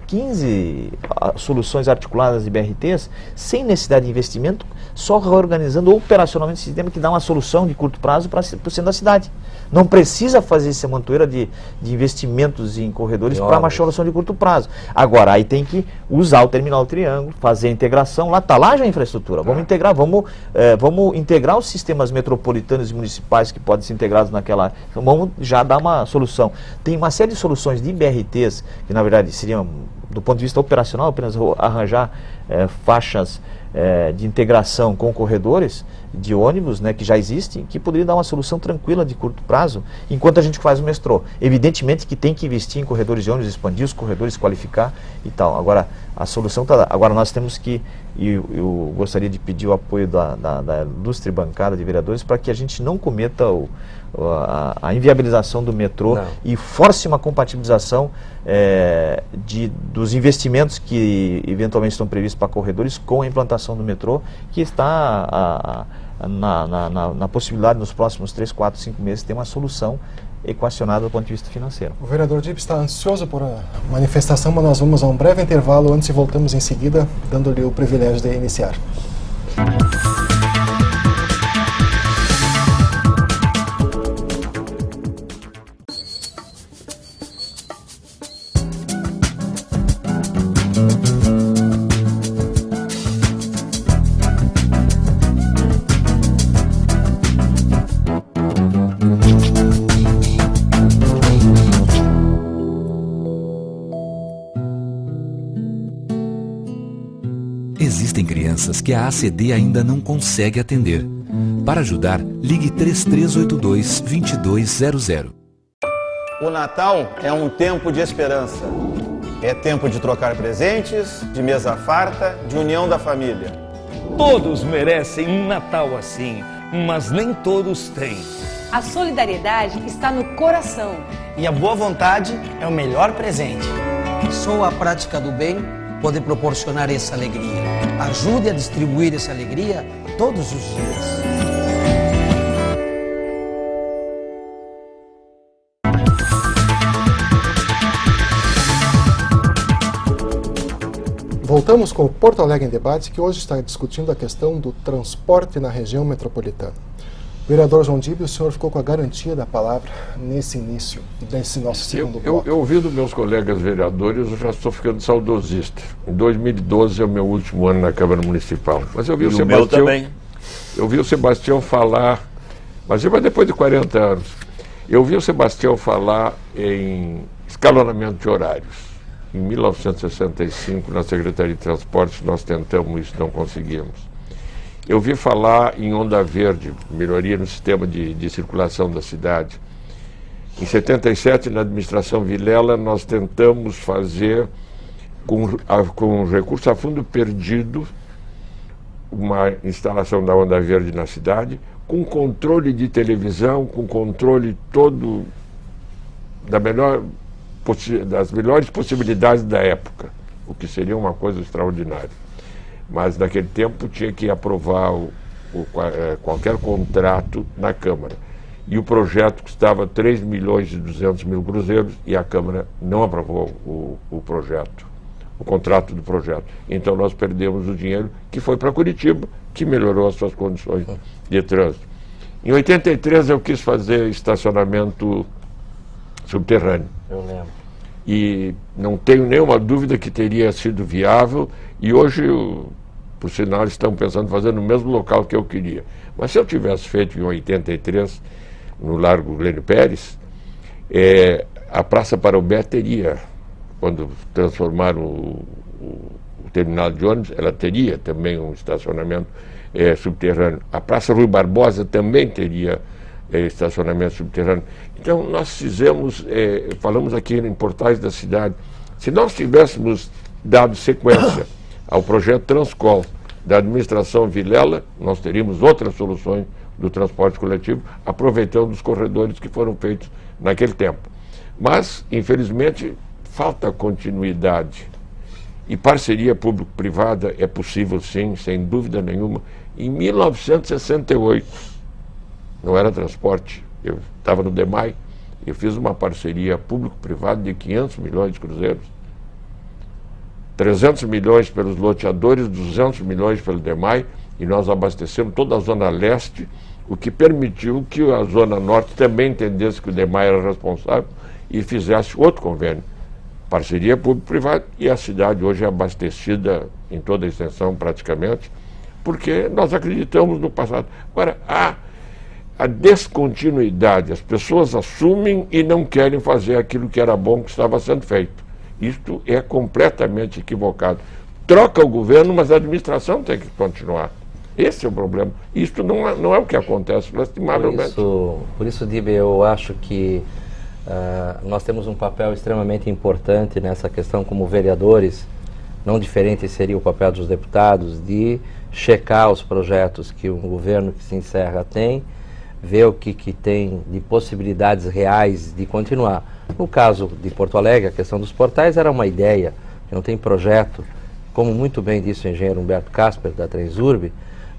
15 soluções articuladas de BRTs sem necessidade de investimento, só reorganizando operacionalmente o sistema que dá uma solução de curto prazo para o centro da cidade. Não precisa fazer essa montoeira de investimentos em corredores para uma solução de curto prazo. Agora, aí tem que usar o terminal triângulo, fazer a integração, lá está lá já a infraestrutura. Vamos integrar, vamos integrar os sistemas metropolitanos e municipais que podem ser integrados naquela... Então, vamos já dar uma solução. Tem uma série de soluções de BRTs, que na verdade seriam, do ponto de vista operacional, apenas arranjar faixas de integração com corredores de ônibus, né, que já existem, que poderia dar uma solução tranquila de curto prazo, enquanto a gente faz o metrô. Evidentemente que tem que investir em corredores de ônibus, expandir os corredores, qualificar e tal. Agora, a solução está lá. Agora nós temos que, e eu gostaria de pedir o apoio da ilustre bancada de vereadores para que a gente não cometa a inviabilização do metrô e force uma compatibilização dos investimentos que eventualmente estão previstos para corredores com a implantação do metrô, que está na possibilidade nos próximos 3, 4, 5 meses ter uma solução equacionada do ponto de vista financeiro. O vereador Dib está ansioso por a manifestação, mas nós vamos a um breve intervalo antes e voltamos em seguida, dando-lhe o privilégio de iniciar. Existem crianças que a ACD ainda não consegue atender. Para ajudar, ligue 3382-2200. O Natal é um tempo de esperança. É tempo de trocar presentes, de mesa farta, de união da família. Todos merecem um Natal assim, mas nem todos têm. A solidariedade está no coração. E a boa vontade é o melhor presente. Só a prática do bem pode proporcionar essa alegria. Ajude a distribuir essa alegria todos os dias. Voltamos com o Porto Alegre em Debate, que hoje está discutindo a questão do transporte na região metropolitana. Vereador João Dib, o senhor ficou com a garantia da palavra nesse início, desse nosso segundo bloco. Eu ouvindo meus colegas vereadores, eu já estou ficando saudosista. Em 2012 é o meu último ano na Câmara Municipal. Mas eu vi o Sebastião... também. Eu vi o Sebastião falar... Mas depois de 40 anos. Eu vi o Sebastião falar em escalonamento de horários. em 1965, na Secretaria de Transportes, nós tentamos isso, não conseguimos. Eu vi falar em onda verde, melhoria no sistema de circulação da cidade. Em 77, na administração Vilela, nós tentamos fazer, com recurso a fundo perdido, uma instalação da onda verde na cidade, com controle de televisão, com controle todo das melhores possibilidades da época, o que seria uma coisa extraordinária. Mas naquele tempo tinha que aprovar qualquer contrato na Câmara. E o projeto custava 3.200.000 cruzeiros e a Câmara não aprovou o projeto, o contrato do projeto. Então nós perdemos o dinheiro que foi para Curitiba, que melhorou as suas condições de trânsito. Em 83 eu quis fazer estacionamento subterrâneo. Eu lembro. E não tenho nenhuma dúvida que teria sido viável, e hoje, por sinal, estão pensando em fazer no mesmo local que eu queria. Mas se eu tivesse feito em 83, no Largo Glênio Pérez, a Praça Parobé teria, quando transformaram o terminal de ônibus, ela teria também um estacionamento subterrâneo. A Praça Rui Barbosa também teria estacionamento subterrâneo. Então nós falamos aqui em portais da cidade, se nós tivéssemos dado sequência ao projeto Transcol da administração Vilela, nós teríamos outras soluções do transporte coletivo, aproveitando os corredores que foram feitos naquele tempo. Mas, infelizmente, falta continuidade. E parceria público-privada é possível, sim, sem dúvida nenhuma. Em 1968, não era transporte, eu estava no DEMAI, eu fiz uma parceria público-privada de 500 milhões de cruzeiros, 300 milhões pelos loteadores, 200 milhões pelo DEMAI, e nós abastecemos toda a Zona Leste, o que permitiu que a Zona Norte também entendesse que o DEMAI era responsável e fizesse outro convênio. Parceria público-privada, e a cidade hoje é abastecida em toda a extensão praticamente, porque nós acreditamos no passado. Agora, a descontinuidade, as pessoas assumem e não querem fazer aquilo que era bom que estava sendo feito. Isto é completamente equivocado. Troca o governo, mas a administração tem que continuar. Esse é o problema. Isto não é o que acontece, lastimavelmente. Por isso, Dib, eu acho que nós temos um papel extremamente importante nessa questão como vereadores, não diferente seria o papel dos deputados, de checar os projetos que um governo que se encerra tem, ver o que tem de possibilidades reais de continuar. No caso de Porto Alegre, a questão dos portais era uma ideia, que não tem projeto. Como muito bem disse o engenheiro Humberto Casper, da Transurb,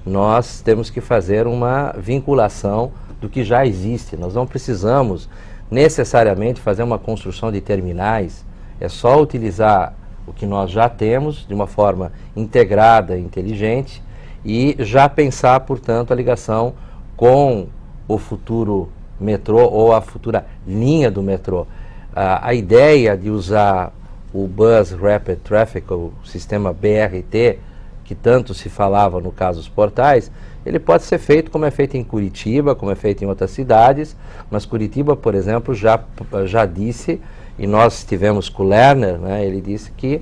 nós temos que fazer uma vinculação do que já existe. Nós não precisamos necessariamente fazer uma construção de terminais, é só utilizar o que nós já temos de uma forma integrada, inteligente, e já pensar, portanto, a ligação com o futuro metrô ou a futura linha do metrô. A ideia de usar o Bus Rapid Traffic, o sistema BRT, que tanto se falava no caso dos portais, ele pode ser feito como é feito em Curitiba, como é feito em outras cidades, mas Curitiba, por exemplo, já disse, e nós estivemos com o Lerner, né, ele disse que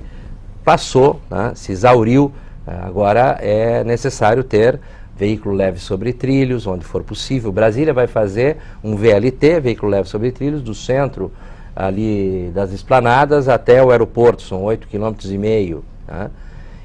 passou, né, se exauriu, agora é necessário ter veículo leve sobre trilhos, onde for possível. Brasília vai fazer um VLT, veículo leve sobre trilhos, do centro ali das esplanadas até o aeroporto, são 8,5 km. Né?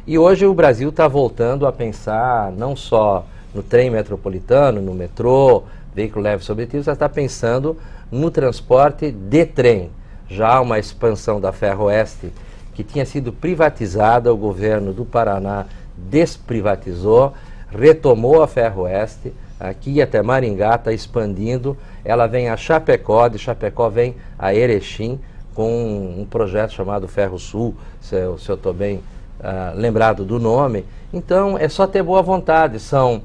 E hoje o Brasil está voltando a pensar não só no trem metropolitano, no metrô, veículo leve sobre trilhos, mas está pensando no transporte de trem. Já uma expansão da Ferroeste, que tinha sido privatizada, o governo do Paraná desprivatizou, retomou a Ferroeste, aqui até Maringá, está expandindo, ela vem a Chapecó, de Chapecó vem a Erechim, com um projeto chamado Ferro Sul, se eu estou bem lembrado do nome. Então é só ter boa vontade, são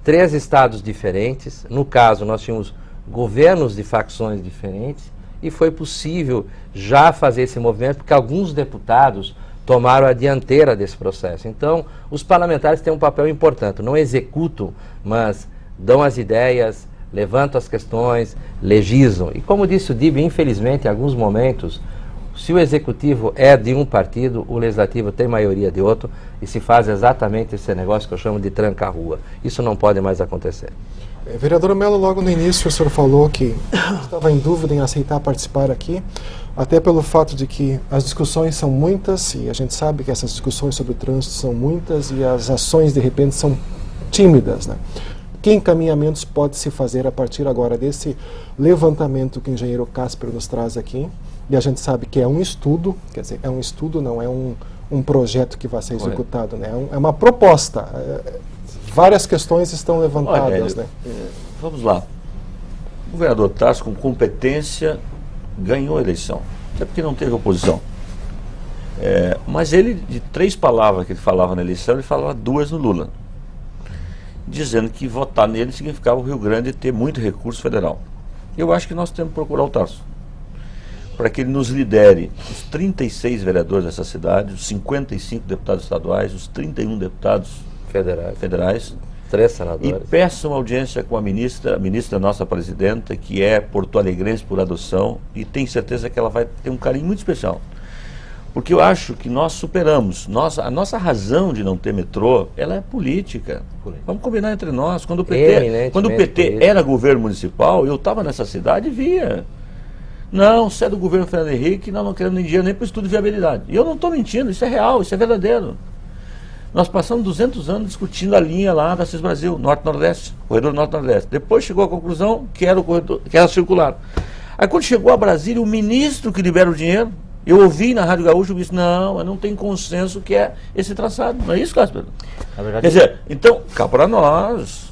3 estados diferentes, no caso nós tínhamos governos de facções diferentes, e foi possível já fazer esse movimento, porque alguns deputados tomaram a dianteira desse processo. Então, os parlamentares têm um papel importante, não executam, mas dão as ideias, levantam as questões, legislam. E como disse o Dib, infelizmente, em alguns momentos, Se o executivo é de um partido, o legislativo tem maioria de outro e se faz exatamente esse negócio que eu chamo de tranca-rua. Isso não pode mais acontecer. Vereador Melo, logo no início o senhor falou que estava em dúvida em aceitar participar aqui, até pelo fato de que as discussões são muitas e a gente sabe que essas discussões sobre o trânsito são muitas e as ações de repente são tímidas, né? Que encaminhamentos pode se fazer a partir agora desse levantamento que o engenheiro Casper nos traz aqui? E a gente sabe que é um estudo, quer dizer, é um estudo, não é um projeto que vai ser executado, né? É uma proposta. Várias questões estão levantadas, né? Vamos lá. O vereador Tarso, com competência, ganhou a eleição. Até porque não teve oposição. Mas ele, de 3 palavras que ele falava na eleição, ele falava 2 no Lula. Dizendo que votar nele significava o Rio Grande ter muito recurso federal. Eu acho que nós temos que procurar o Tarso, para que ele nos lidere os 36 vereadores dessa cidade, os 55 deputados estaduais, os 31 deputados federais 3 senadores. E peçam audiência com a ministra nossa presidenta, que é porto-alegrense por adoção, e tenho certeza que ela vai ter um carinho muito especial. Porque eu acho que nós superamos, a nossa razão de não ter metrô, ela é política. Vamos combinar entre nós. Quando o PT era governo municipal, eu estava nessa cidade e via. Não, se é do governo Fernando Henrique, nós não queremos nem dinheiro nem para o estudo de viabilidade. E eu não estou mentindo, isso é real, isso é verdadeiro. Nós passamos 200 anos discutindo a linha lá da CIS Brasil, Norte-Nordeste, corredor Norte-Nordeste. Depois chegou à conclusão que era o corredor, que era circular. Aí quando chegou a Brasília, o ministro que libera o dinheiro, eu ouvi na Rádio Gaúcha, eu disse, não tem consenso que é esse traçado. Não é isso, Casper? Quer dizer, então, cá para nós.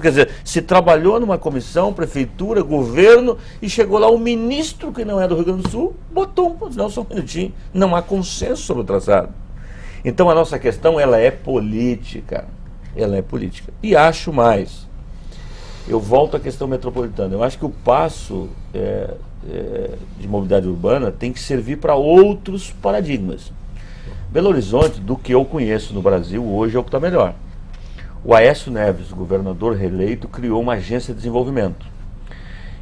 Quer dizer, se trabalhou numa comissão, prefeitura, governo, e chegou lá o ministro, que não é do Rio Grande do Sul, botou não, só um minutinho, não há consenso sobre o traçado. Então a nossa questão, ela é política. E acho mais, eu volto à questão metropolitana, eu acho que o passo de mobilidade urbana tem que servir para outros paradigmas. Belo Horizonte, do que eu conheço no Brasil, hoje é o que está melhor. O Aécio Neves, governador reeleito, criou uma agência de desenvolvimento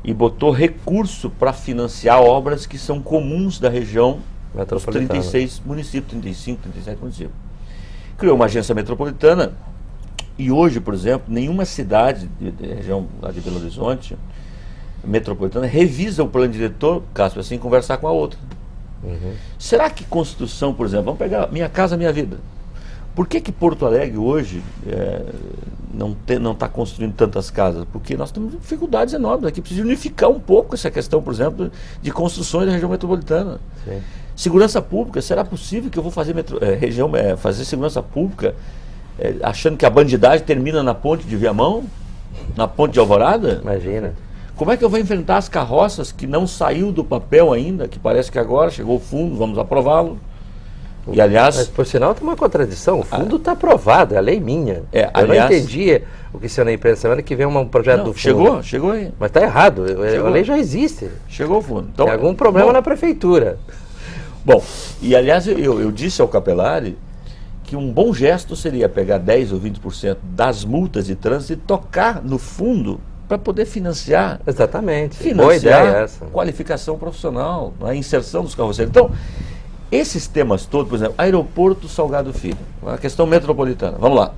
e botou recurso para financiar obras que são comuns da região, os 36 municípios, 35, 37 municípios. Criou uma agência metropolitana e hoje, por exemplo, nenhuma cidade da região lá de Belo Horizonte, metropolitana, revisa o plano diretor, caso assim, conversar com a outra. Será que construção, por exemplo, vamos pegar Minha Casa Minha Vida. Por que Porto Alegre hoje não está construindo tantas casas? Porque nós temos dificuldades enormes aqui. Precisa unificar um pouco essa questão, por exemplo, de construções da região metropolitana. Sim. Segurança pública, será possível que eu vou fazer, fazer segurança pública achando que a bandidagem termina na ponte de Viamão? Na ponte de Alvorada? Imagina. Como é que eu vou enfrentar as carroças que não saiu do papel ainda, que parece que agora chegou o fundo, vamos aprová-lo? E, aliás, mas, por sinal, tem uma contradição. O fundo está aprovado, é a lei minha. Eu não entendi o que o senhor na imprensa semana que vem um projeto do fundo. Chegou aí. Mas está errado, a lei já existe. Chegou o fundo. Então, tem algum problema na prefeitura. Bom, e aliás, eu disse ao Capelari que um bom gesto seria pegar 10 ou 20% das multas de trânsito e tocar no fundo para poder financiar. Exatamente. Boa ideia essa. Qualificação profissional, a inserção dos carroceiros. Então, esses temas todos, por exemplo, aeroporto Salgado Filho, a questão metropolitana, vamos lá.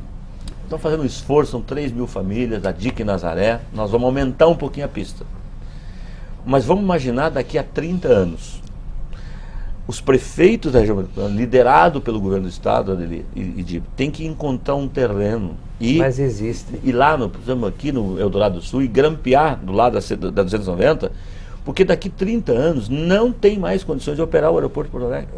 Estão fazendo um esforço, são 3 mil famílias, da DIC e Nazaré, nós vamos aumentar um pouquinho a pista. Mas vamos imaginar daqui a 30 anos, os prefeitos da região metropolitana, liderado pelo governo do estado, tem que encontrar um terreno. Mas existe. E lá, por exemplo, aqui no Eldorado do Sul, e grampear do lado da 290, porque daqui 30 anos não tem mais condições de operar o aeroporto de Porto Alegre.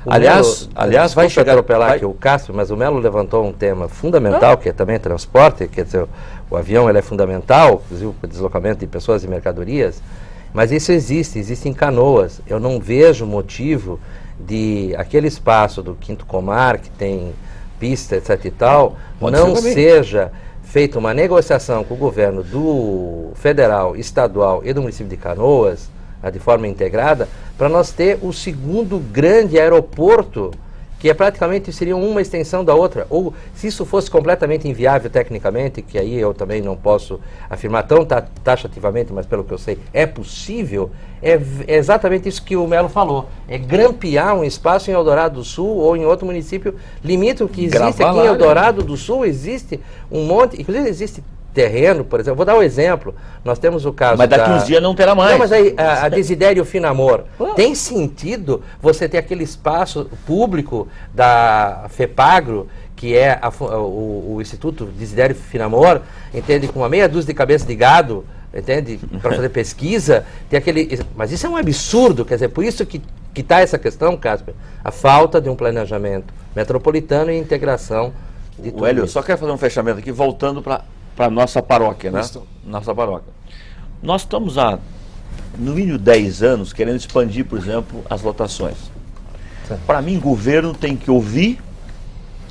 Aliás, vai chegar... atropelar aqui o Castro, mas o Melo levantou um tema fundamental, que é também transporte, quer dizer, o avião ele é fundamental, inclusive para o deslocamento de pessoas e mercadorias, mas isso existe em Canoas. Eu não vejo motivo de aquele espaço do Quinto Comar, que tem pista, etc e tal, não seja feita uma negociação com o governo do federal, estadual e do município de Canoas, de forma integrada, para nós ter o segundo grande aeroporto que é praticamente seria uma extensão da outra, ou se isso fosse completamente inviável tecnicamente, que aí eu também não posso afirmar tão taxativamente, mas pelo que eu sei, é possível, é exatamente isso que o Melo falou, é grampear um espaço em Eldorado do Sul ou em outro município limítrofe que existe aqui em Eldorado do Sul, existe um monte, inclusive existe terreno, por exemplo, vou dar um exemplo, nós temos o caso mas daqui uns dias não terá mais. Não, mas aí a Desidério Finamor, tem sentido você ter aquele espaço público da FEPAGRO, que é o Instituto Desidério Finamor, entende, com uma meia dúzia de cabeças de gado, entende, para fazer pesquisa, tem aquele, mas isso é um absurdo, quer dizer, por isso que está essa questão, Casper, a falta de um planejamento metropolitano e integração de tudo. Hélio, só quero fazer um fechamento aqui, voltando para a nossa paróquia, né? Nossa paróquia. Nós estamos há, no mínimo 10 anos, querendo expandir, por exemplo, as lotações. Para mim, governo tem que ouvir,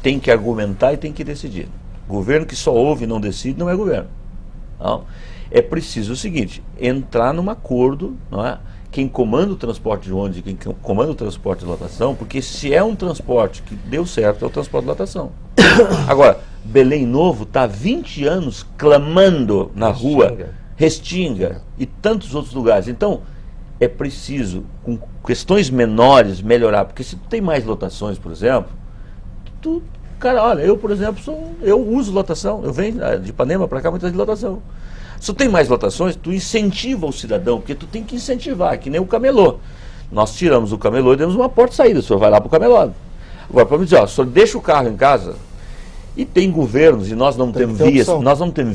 tem que argumentar e tem que decidir. Governo que só ouve e não decide não é governo. Não. É preciso o seguinte, entrar num acordo, não é? Quem comanda o transporte de ônibus e quem comanda o transporte de lotação, porque se é um transporte que deu certo, é o transporte de lotação. Agora, Belém Novo está há 20 anos clamando na rua, Restinga e tantos outros lugares. Então, é preciso, com questões menores, melhorar. Porque se tu tem mais lotações, por exemplo, cara, olha, eu, por exemplo, eu uso lotação. Eu venho de Ipanema para cá muitas vezes de lotação. Se tu tem mais lotações, tu incentiva o cidadão, porque tu tem que incentivar, que nem o camelô. Nós tiramos o camelô e demos uma porta de saída, o senhor vai lá para o camelô. Agora, para me dizer, ó, o senhor deixa o carro em casa, e tem governos, e nós não temos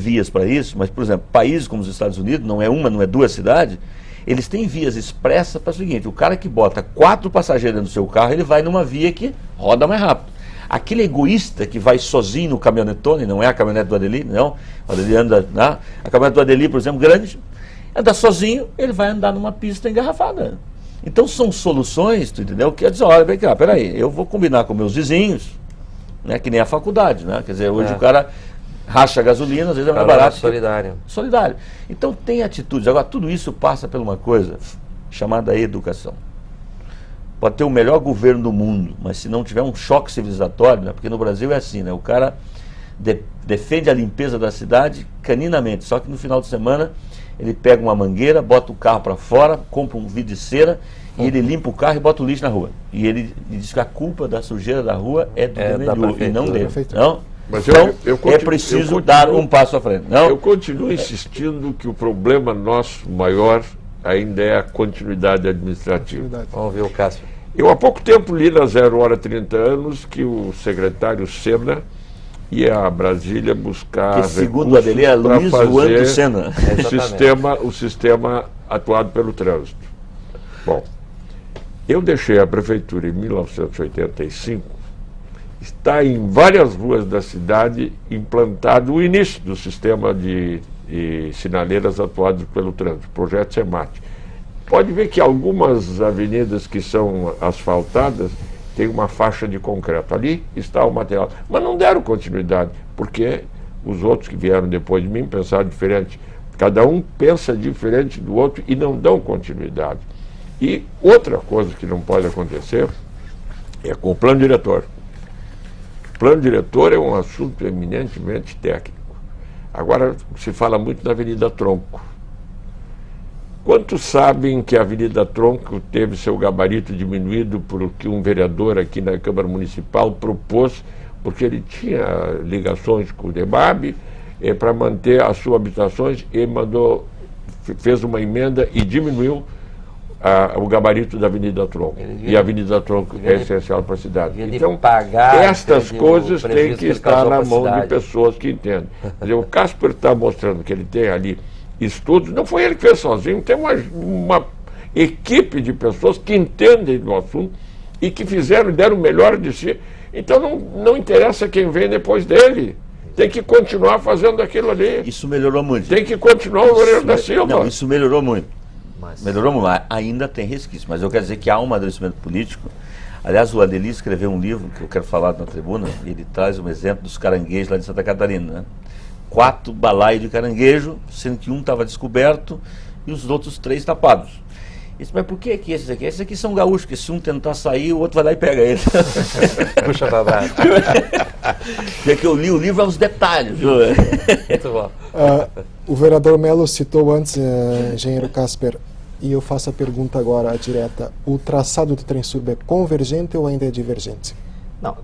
vias para isso, mas, por exemplo, países como os Estados Unidos, não é uma, não é duas cidades, eles têm vias expressas para o seguinte, o cara que bota 4 passageiros no seu carro, ele vai numa via que roda mais rápido. Aquele egoísta que vai sozinho no caminhonetone, não é a caminhonete do Adeli, não, o Adeli anda, né? A caminhonete do Adeli, por exemplo, grande, anda sozinho, ele vai andar numa pista engarrafada. Então são soluções, tu entendeu? Que é dizer, olha, vem cá, peraí, eu vou combinar com meus vizinhos, né, que nem a faculdade, né? Quer dizer, hoje o cara racha a gasolina, às vezes é mais barato. Solidário. Então tem atitudes. Agora, tudo isso passa por uma coisa chamada educação. Pode ter o melhor governo do mundo, mas se não tiver um choque civilizatório, né? Porque no Brasil é assim, né? O cara defende a limpeza da cidade caninamente, só que no final de semana ele pega uma mangueira, bota o carro para fora, compra um vidro de cera e ele limpa o carro e bota o lixo na rua. E ele diz que a culpa da sujeira da rua é do e não dele. Não? Mas então, é preciso dar um passo à frente. Não? Eu continuo insistindo que o problema nosso maior ainda é a continuidade administrativa. Vamos ver o Cássio. Eu há pouco tempo li na 0 hora 30 anos que o secretário Sena ia a Brasília buscar que segundo o Adeli é Luiz Juan Sena. O sistema atuado pelo trânsito. Bom, eu deixei a prefeitura em 1985, está em várias ruas da cidade implantado o início do sistema de sinaleiras atuados pelo trânsito, projeto SEMAT. Pode ver que algumas avenidas que são asfaltadas tem uma faixa de concreto. Ali está o material. Mas não deram continuidade, porque os outros que vieram depois de mim pensaram diferente. Cada um pensa diferente do outro e não dão continuidade. E outra coisa que não pode acontecer é com o plano diretor. O plano diretor é um assunto eminentemente técnico. Agora se fala muito da Avenida Tronco. Quantos sabem que a Avenida Tronco teve seu gabarito diminuído por que um vereador aqui na Câmara Municipal propôs, porque ele tinha ligações com o DEMAB para manter as suas habitações e fez uma emenda e diminuiu o gabarito da Avenida Tronco. E a Avenida Tronco é essencial para a cidade. Então, estas coisas têm que estar na mão de pessoas que entendem. Quer dizer, o Casper está mostrando que ele tem ali estudos, não foi ele que fez sozinho, tem uma equipe de pessoas que entendem do assunto e que deram o melhor de si. Então não interessa quem vem depois dele. Tem que continuar fazendo aquilo ali. Isso melhorou muito. Tem que continuar o Loureiro da Silva. Não, isso melhorou muito. Melhorou muito. Ainda tem resquício, mas eu quero dizer que há um amadurecimento político. Aliás, o Adeli escreveu um livro que eu quero falar na tribuna, e ele traz um exemplo dos caranguejos lá de Santa Catarina, né? 4 balaios de caranguejo, sendo que um estava descoberto e os outros 3 tapados. Disse, mas por que esses aqui? Esses aqui são gaúchos, que se um tentar sair, o outro vai lá e pega ele. Puxa pra baixo. É que eu li o livro aos detalhes. Viu? Muito bom. O vereador Melo citou antes, engenheiro Casper, e eu faço a pergunta agora direta. O traçado do Transurb é convergente ou ainda é divergente? Não,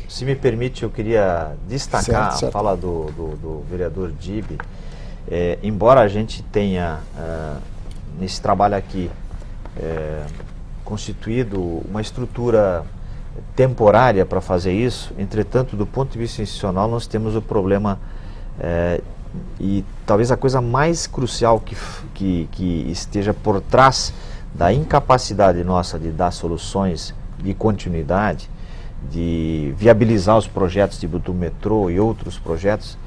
se me permite, eu queria destacar certo. a fala do vereador Dib. Embora a gente tenha, nesse trabalho aqui, constituído uma estrutura temporária para fazer isso, entretanto, do ponto de vista institucional, nós temos o problema, e talvez a coisa mais crucial que esteja por trás da incapacidade nossa de dar soluções de continuidade, de viabilizar os projetos de do metrô e outros projetos,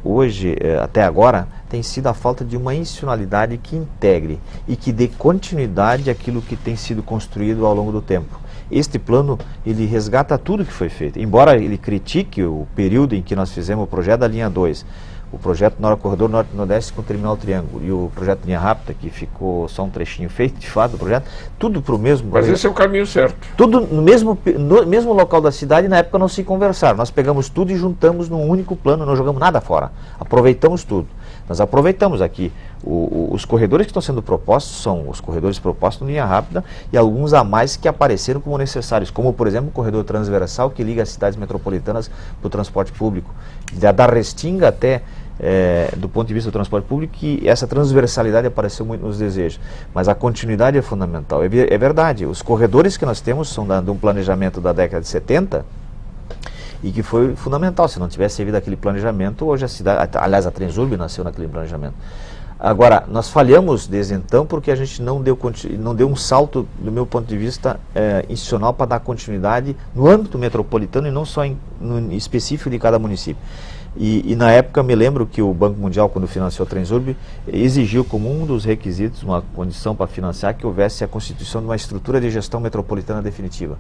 hoje, até agora, tem sido a falta de uma institucionalidade que integre e que dê continuidade àquilo que tem sido construído ao longo do tempo. Este plano, ele resgata tudo que foi feito. Embora ele critique o período em que nós fizemos o projeto da linha 2, o projeto Corredor Norte-Nordeste com o Terminal Triângulo e o projeto Linha Rápida, que ficou só um trechinho feito, de fato, do projeto, tudo para o mesmo... Mas esse é o caminho certo. Tudo no mesmo local da cidade, na época não se conversaram. Nós pegamos tudo e juntamos num único plano, não jogamos nada fora. Aproveitamos tudo. Nós aproveitamos aqui. Os corredores que estão sendo propostos são os corredores propostos no Linha Rápida e alguns a mais que apareceram como necessários, como, por exemplo, o corredor transversal que liga as cidades metropolitanas para o transporte público. Da Restinga até, do ponto de vista do transporte público, que essa transversalidade apareceu muito nos desejos. Mas a continuidade é fundamental. É verdade, os corredores que nós temos são de um planejamento da década de 70, e que foi fundamental. Se não tivesse havido aquele planejamento, hoje a cidade, aliás, a Transurb nasceu naquele planejamento. Agora, nós falhamos desde então porque a gente não deu um salto, do meu ponto de vista, institucional para dar continuidade no âmbito metropolitano e não só no específico de cada município. E na época, me lembro que o Banco Mundial, quando financiou a Transurb, exigiu como um dos requisitos, uma condição para financiar, que houvesse a constituição de uma estrutura de gestão metropolitana definitiva.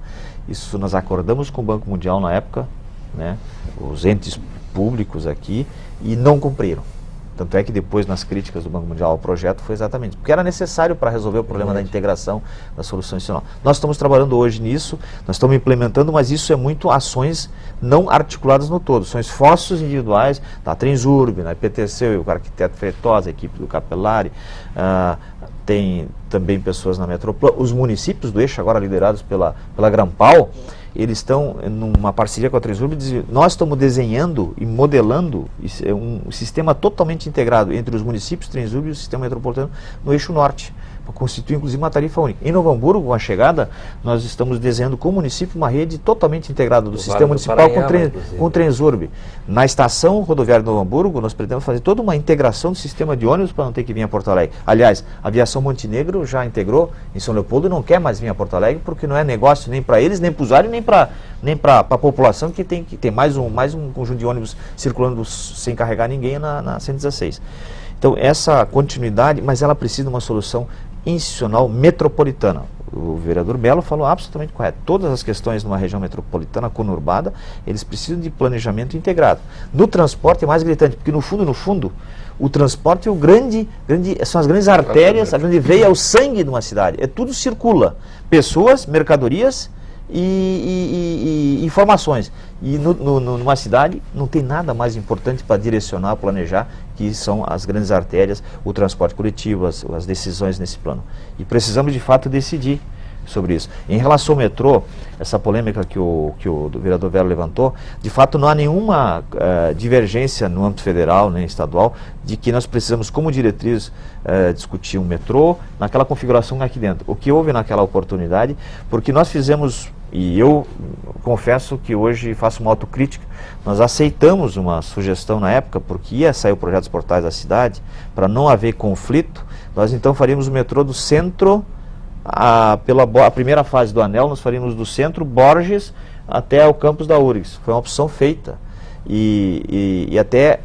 Isso nós acordamos com o Banco Mundial na época, né, os entes públicos aqui, e não cumpriram. Tanto é que depois, nas críticas do Banco Mundial ao projeto, foi exatamente porque era necessário para resolver o problema da integração da solução institucional. Nós estamos trabalhando hoje nisso, nós estamos implementando, mas isso é muito ações não articuladas no todo. São esforços individuais da Transurb, da IPTC, o arquiteto Feitosa, a equipe do Capelari, tem também pessoas na Metroplan, os municípios do eixo, agora liderados pela Grampal, eles estão numa parceria com a Transurb, nós estamos desenhando e modelando um sistema totalmente integrado entre os municípios Transurb e o sistema metropolitano no eixo norte, para constituir inclusive uma tarifa única. Em Novo Hamburgo, com a chegada, nós estamos desenhando com o município uma rede totalmente integrada do sistema municipal com o Transurb. Na estação rodoviária de Novo Hamburgo, nós pretendemos fazer toda uma integração do sistema de ônibus para não ter que vir a Porto Alegre. Aliás, a Aviação Montenegro já integrou em São Leopoldo e não quer mais vir a Porto Alegre porque não é negócio nem para eles, nem para o usuário, nem para a população que tem mais um conjunto de ônibus circulando sem carregar ninguém na 116. Então, essa continuidade, mas ela precisa de uma solução institucional metropolitana. O vereador Melo falou absolutamente correto. Todas as questões numa região metropolitana conurbada, eles precisam de planejamento integrado. No transporte é mais gritante, porque no fundo, o transporte é são as grandes artérias, a grande veia, é o sangue de uma cidade. Tudo circula. Pessoas, mercadorias e informações. E numa cidade não tem nada mais importante para direcionar, planejar, que são as grandes artérias, o transporte coletivo, as decisões nesse plano. E precisamos de fato decidir sobre isso. Em relação ao metrô, essa polêmica que o vereador Velo levantou, de fato não há nenhuma divergência no âmbito federal nem estadual de que nós precisamos, como diretriz, discutir um metrô naquela configuração aqui dentro. O que houve naquela oportunidade, porque nós fizemos, e eu confesso que hoje faço uma autocrítica, nós aceitamos uma sugestão na época, porque ia sair o projeto dos portais da cidade, para não haver conflito, nós então faríamos o metrô do centro, a primeira fase do anel, nós faríamos do centro, Borges, até o campus da URGS. Foi uma opção feita. E até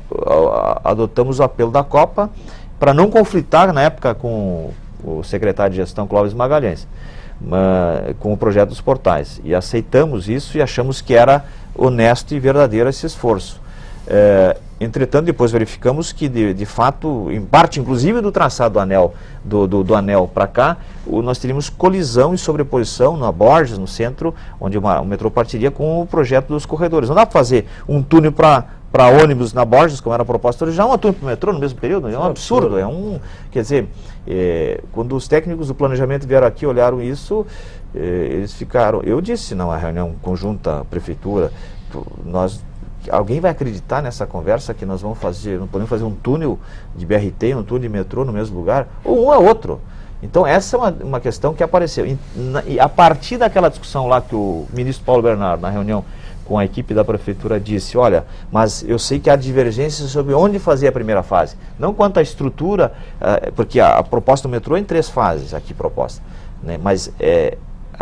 adotamos o apelo da Copa, para não conflitar na época com o secretário de gestão, Clóvis Magalhães, com o projeto dos portais. E aceitamos isso e achamos que era honesto e verdadeiro esse esforço. Entretanto, depois verificamos que, de fato, em parte, inclusive do traçado do anel, do anel para cá, nós teríamos colisão e sobreposição na Borges, no centro, onde o metrô partiria com o projeto dos corredores. Não dá para fazer um túnel para ônibus na Borges, como era a proposta original, um túnel para o metrô no mesmo período. É um absurdo. Quer dizer, quando os técnicos do planejamento vieram aqui, olharam isso, eles ficaram... Eu disse na reunião conjunta, prefeitura, alguém vai acreditar nessa conversa que nós vamos fazer, não podemos fazer um túnel de BRT, um túnel de metrô no mesmo lugar, ou um a outro? Então essa é uma questão que apareceu. E a partir daquela discussão lá que o ministro Paulo Bernardo, na reunião com a equipe da prefeitura, disse, olha, mas eu sei que há divergências sobre onde fazer a primeira fase. Não quanto à estrutura, porque a proposta do metrô é em 3 fases aqui proposta, né? Mas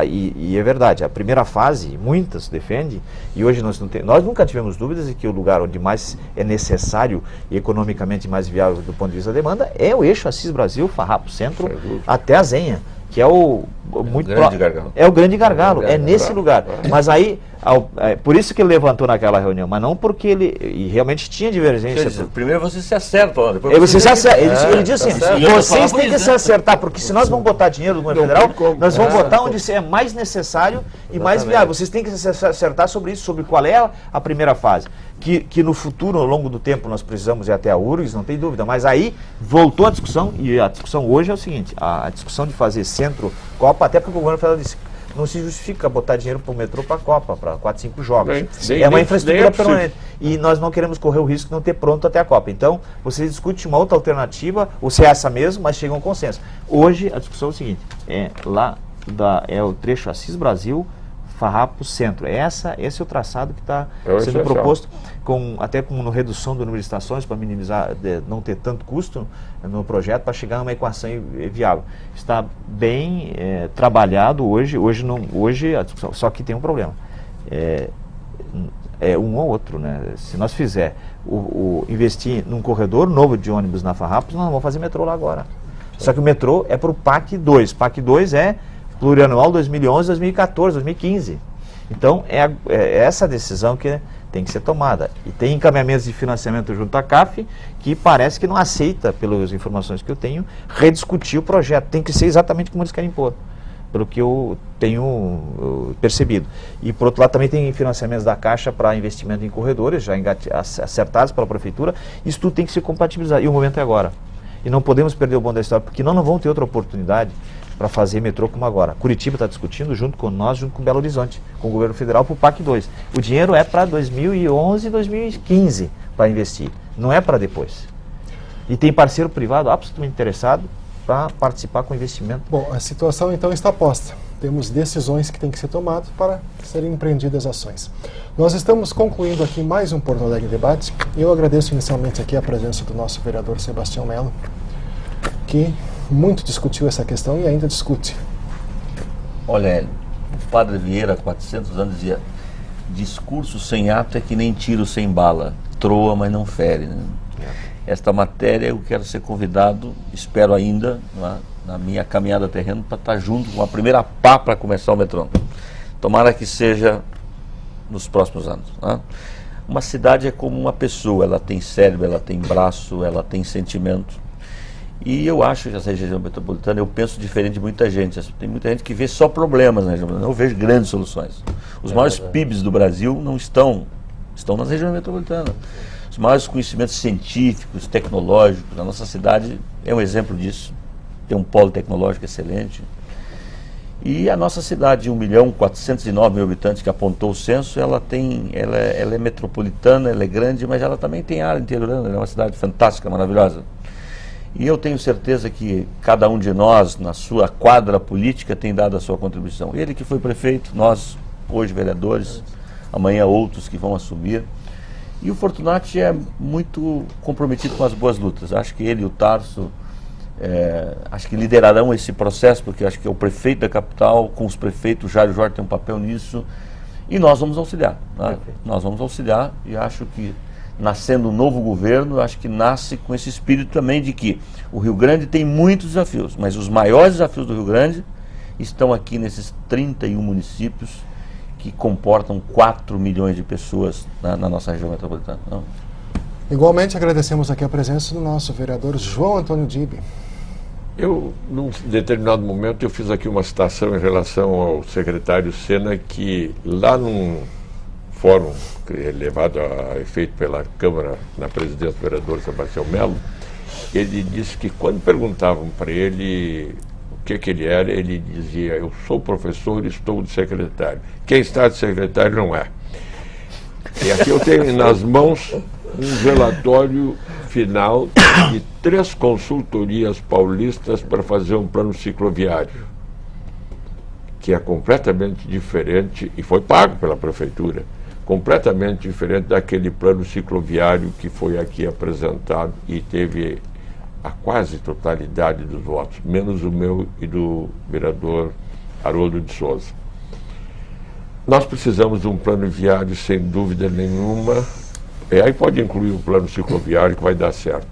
e é verdade, a primeira fase, muitas defendem, e hoje nós nunca tivemos dúvidas de que o lugar onde mais é necessário e economicamente mais viável do ponto de vista da demanda é o eixo Assis Brasil, Farrapo Centro, até a Zenha, que é o grande gargalo, é nesse lugar. Mas aí, por isso que ele levantou naquela reunião, mas não porque ele realmente tinha divergência. Primeiro você se acerta, depois você se acerta. Ele disse assim, vocês têm que se acertar, porque se nós vamos botar dinheiro do governo federal, nós vamos botar onde é mais necessário e mais viável. Vocês têm que se acertar sobre isso, sobre qual é a primeira fase. Que no futuro, ao longo do tempo, nós precisamos ir até a URGS, não tem dúvida. Mas aí voltou a discussão, e a discussão hoje é o seguinte, a discussão de fazer centro-Copa, até porque o governo federal disse, não se justifica botar dinheiro para o metrô para a Copa, para 4, 5 jogos. É uma infraestrutura permanente. E nós não queremos correr o risco de não ter pronto até a Copa. Então, você discute uma outra alternativa, ou se é essa mesmo, mas chega a um consenso. Hoje, a discussão é o seguinte, é o trecho Assis Brasil, Farrapo Centro. Esse é o traçado que está sendo proposto, até com uma redução do número de estações, para minimizar, não ter tanto custo no projeto, para chegar a uma equação viável. Está bem trabalhado hoje a discussão, só que tem um problema. É um ou outro, né? Se nós fizer investir num corredor novo de ônibus na Farrapos, nós não vamos fazer metrô lá agora. Só que o metrô é para o PAC 2. PAC 2 é plurianual 2011, 2014, 2015. Então, é essa decisão que tem que ser tomada. E tem encaminhamentos de financiamento junto à CAF, que parece que não aceita, pelas informações que eu tenho, rediscutir o projeto. Tem que ser exatamente como eles querem pôr, pelo que eu tenho percebido. E, por outro lado, também tem financiamentos da Caixa para investimento em corredores, já acertados pela Prefeitura. Isso tudo tem que ser compatibilizado. E o momento é agora. E não podemos perder o bonde da história, porque não vamos ter outra oportunidade para fazer metrô como agora. Curitiba está discutindo junto com nós, junto com Belo Horizonte, com o governo federal, para o PAC 2. O dinheiro é para 2011 e 2015 para investir, não é para depois. E tem parceiro privado absolutamente interessado para participar com o investimento. Bom, a situação então está posta. Temos decisões que têm que ser tomadas para serem empreendidas ações. Nós estamos concluindo aqui mais um Porto Alegre Debate. Eu agradeço inicialmente aqui a presença do nosso vereador Sebastião Melo, que muito discutiu essa questão e ainda discute. Olha, o Padre Vieira, há 400 anos, dizia: discurso sem ato é que nem tiro sem bala, troa, mas não fere, né? Esta matéria eu quero ser convidado, espero ainda, na minha caminhada terreno, para estar junto com a primeira pá para começar o metrô. Tomara que seja nos próximos anos, né? Uma cidade é como uma pessoa, ela tem cérebro, ela tem braço, ela tem sentimento. E eu acho que essa região metropolitana, eu penso diferente de muita gente. Tem muita gente que vê só problemas na região metropolitana, eu vejo grandes soluções. Os maiores PIBs do Brasil não estão na região metropolitana. Os maiores conhecimentos científicos, tecnológicos, a nossa cidade é um exemplo disso. Tem um polo tecnológico excelente. E a nossa cidade de 1.409.000 habitantes, que apontou o censo, ela é metropolitana, ela é grande, mas ela também tem área interiorana, ela é uma cidade fantástica, maravilhosa. E eu tenho certeza que cada um de nós, na sua quadra política, tem dado a sua contribuição. Ele que foi prefeito, nós, hoje vereadores, amanhã outros que vão assumir. E o Fortunati é muito comprometido com as boas lutas. Acho que ele e o Tarso, acho que liderarão esse processo, porque acho que é o prefeito da capital, com os prefeitos, o Jairo Jorge tem um papel nisso, e nós vamos auxiliar, né? Nós vamos auxiliar, e acho que nascendo um novo governo, acho que nasce com esse espírito também de que o Rio Grande tem muitos desafios, mas os maiores desafios do Rio Grande estão aqui nesses 31 municípios que comportam 4 milhões de pessoas na nossa região metropolitana. Não? Igualmente agradecemos aqui a presença do nosso vereador João Antônio Dibe. Eu, num determinado momento, eu fiz aqui uma citação em relação ao secretário Sena, que lá num fórum levado a efeito pela Câmara, na presidência do vereador Sebastião Melo, ele disse que quando perguntavam para ele o que ele era, ele dizia: eu sou professor e estou de secretário. Quem está de secretário não é. E aqui eu tenho nas mãos um relatório final de 3 consultorias paulistas para fazer um plano cicloviário, que é completamente diferente, e foi pago pela prefeitura, completamente diferente daquele plano cicloviário que foi aqui apresentado e teve a quase totalidade dos votos, menos o meu e do vereador Haroldo de Souza. Nós precisamos de um plano viário, sem dúvida nenhuma. Aí pode incluir o plano cicloviário, que vai dar certo.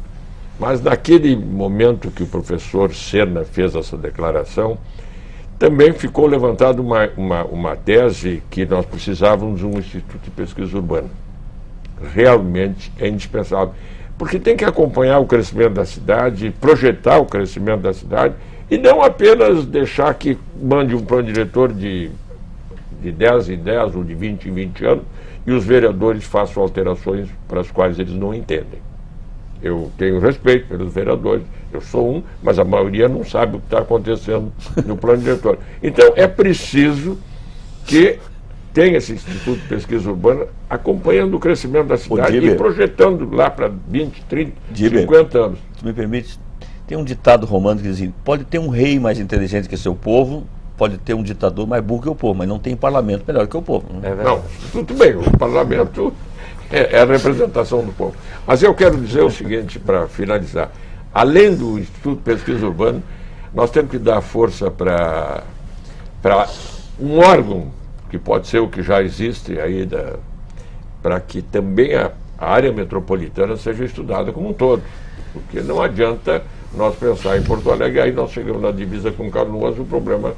Mas naquele momento que o professor Sena fez essa declaração, também ficou levantada uma tese que nós precisávamos de um Instituto de Pesquisa Urbana. Realmente é indispensável. Porque tem que acompanhar o crescimento da cidade, projetar o crescimento da cidade, e não apenas deixar que mande um plano diretor de 10 em 10 ou de 20 em 20 anos, e os vereadores façam alterações para as quais eles não entendem. Eu tenho respeito pelos vereadores, eu sou um, mas a maioria não sabe o que está acontecendo no plano diretor. Então é preciso que tenha esse Instituto de Pesquisa Urbana acompanhando o crescimento da cidade e projetando lá para 20, 30, 50 anos. Se me permite, tem um ditado romano que diz assim: pode ter um rei mais inteligente que seu povo, pode ter um ditador mais burro que o povo, mas não tem parlamento melhor que o povo. Não, tudo bem, o parlamento é a representação do povo. Mas eu quero dizer o seguinte, para finalizar: além do Instituto de Pesquisa Urbana, nós temos que dar força para um órgão, que pode ser o que já existe aí, para que também a área metropolitana seja estudada como um todo. Porque não adianta nós pensar em Porto Alegre, aí nós chegamos na divisa com Canoas, o problema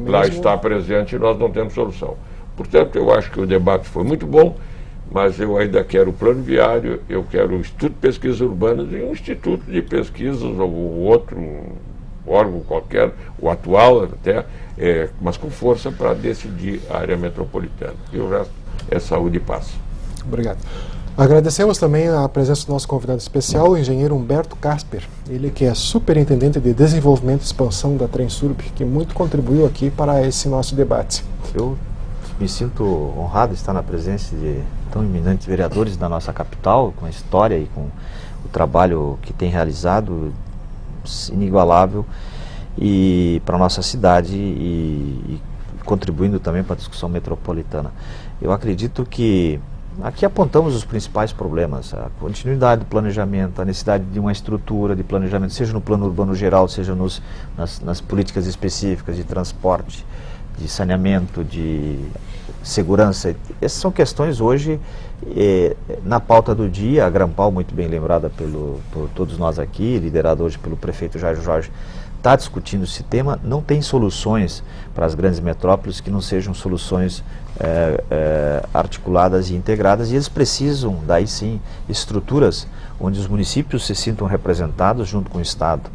lá está presente e nós não temos solução. Portanto, eu acho que o debate foi muito bom, mas eu ainda quero o plano viário, eu quero o Instituto de Pesquisas Urbanas e um Instituto de Pesquisas ou outro órgão qualquer, o atual até, mas com força para decidir a área metropolitana. E o resto é saúde e paz. Obrigado. Agradecemos também a presença do nosso convidado especial, o engenheiro Humberto Casper. Ele que é superintendente de desenvolvimento e expansão da Trensurb, que muito contribuiu aqui para esse nosso debate. Eu me sinto honrado de estar na presença de tão eminentes vereadores da nossa capital, com a história e com o trabalho que tem realizado, inigualável, e para a nossa cidade e contribuindo também para a discussão metropolitana. Eu acredito que aqui apontamos os principais problemas: a continuidade do planejamento, a necessidade de uma estrutura de planejamento, seja no plano urbano geral, seja nas políticas específicas de transporte, de saneamento, de segurança. Essas são questões hoje na pauta do dia. A Grampal, muito bem lembrada por todos nós aqui, liderada hoje pelo prefeito Jair Jorge, está discutindo esse tema. Não tem soluções para as grandes metrópoles que não sejam soluções articuladas e integradas, e eles precisam, daí sim, estruturas onde os municípios se sintam representados junto com o Estado.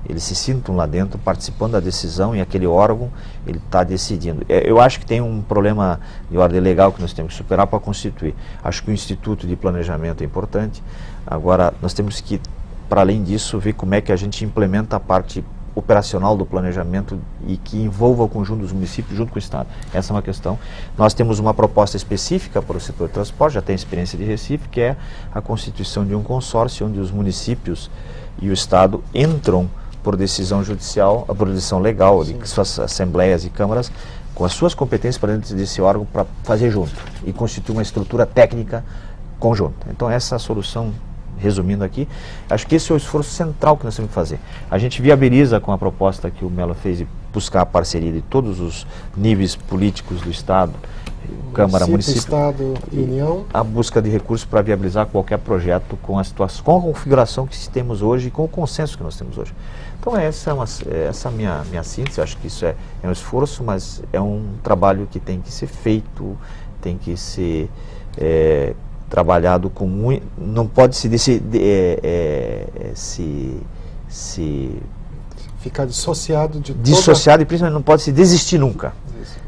Eles se sintam lá dentro, participando da decisão, e aquele órgão ele está decidindo. Eu acho que tem um problema de ordem legal que nós temos que superar para constituir. Acho que o Instituto de Planejamento é importante. Agora, nós temos que, para além disso, ver como é que a gente implementa a parte operacional do planejamento e que envolva o conjunto dos municípios junto com o Estado. Essa é uma questão. Nós temos uma proposta específica para o setor de transporte, já tem experiência de Recife, que é a constituição de um consórcio onde os municípios e o Estado entram por decisão judicial, por decisão legal, de suas assembleias e câmaras, com as suas competências para dentro desse órgão, para fazer junto e constituir uma estrutura técnica conjunta. Então essa é a solução, resumindo aqui. Acho que esse é o esforço central que nós temos que fazer. A gente viabiliza com a proposta que o Melo fez de buscar a parceria de todos os níveis políticos do Estado, Câmara, município, Estado e União, a busca de recursos para viabilizar qualquer projeto com a situação, com a configuração que temos hoje e com o consenso que nós temos hoje. Então essa é minha síntese. Eu acho que isso é um esforço, mas é um trabalho que tem que ser feito, tem que ser trabalhado com muito... Não pode se ficar dissociado de dissociado e principalmente não pode se desistir nunca.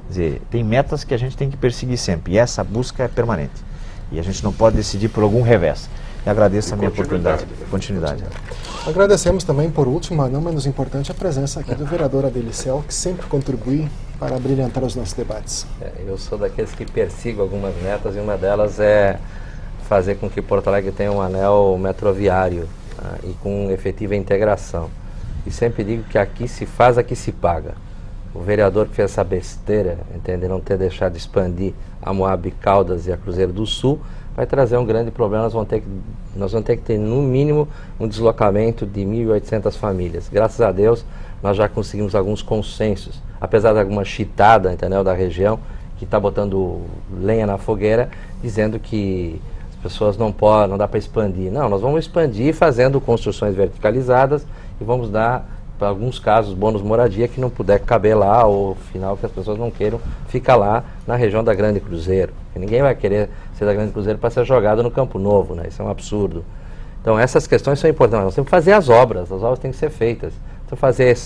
Quer dizer, tem metas que a gente tem que perseguir sempre, e essa busca é permanente. E a gente não pode decidir por algum revés. E agradeço a minha oportunidade. Continuidade. Agradecemos também, por último, mas não menos importante, a presença aqui do vereador Adelicel, que sempre contribui para brilhantar os nossos debates. Eu sou daqueles que persigo algumas metas, e uma delas é fazer com que Porto Alegre tenha um anel metroviário e com efetiva integração. E sempre digo que aqui se faz, aqui se paga. O vereador que fez essa besteira, entende, não ter deixado de expandir a Moab Caldas e a Cruzeiro do Sul, vai trazer um grande problema. Nós vamos ter que ter, no mínimo, um deslocamento de 1.800 famílias. Graças a Deus, nós já conseguimos alguns consensos, apesar de alguma chitada, entendeu, da região, que está botando lenha na fogueira, dizendo que as pessoas não dá para expandir. Não, nós vamos expandir fazendo construções verticalizadas e vamos dar, para alguns casos, bônus moradia que não puder caber lá, ou final que as pessoas não queiram ficar lá na região da Grande Cruzeiro. Porque ninguém vai querer ser da Grande Cruzeiro para ser jogado no Campo Novo, né? Isso é um absurdo. Então essas questões são importantes. Nós temos que fazer as obras têm que ser feitas. Então fazer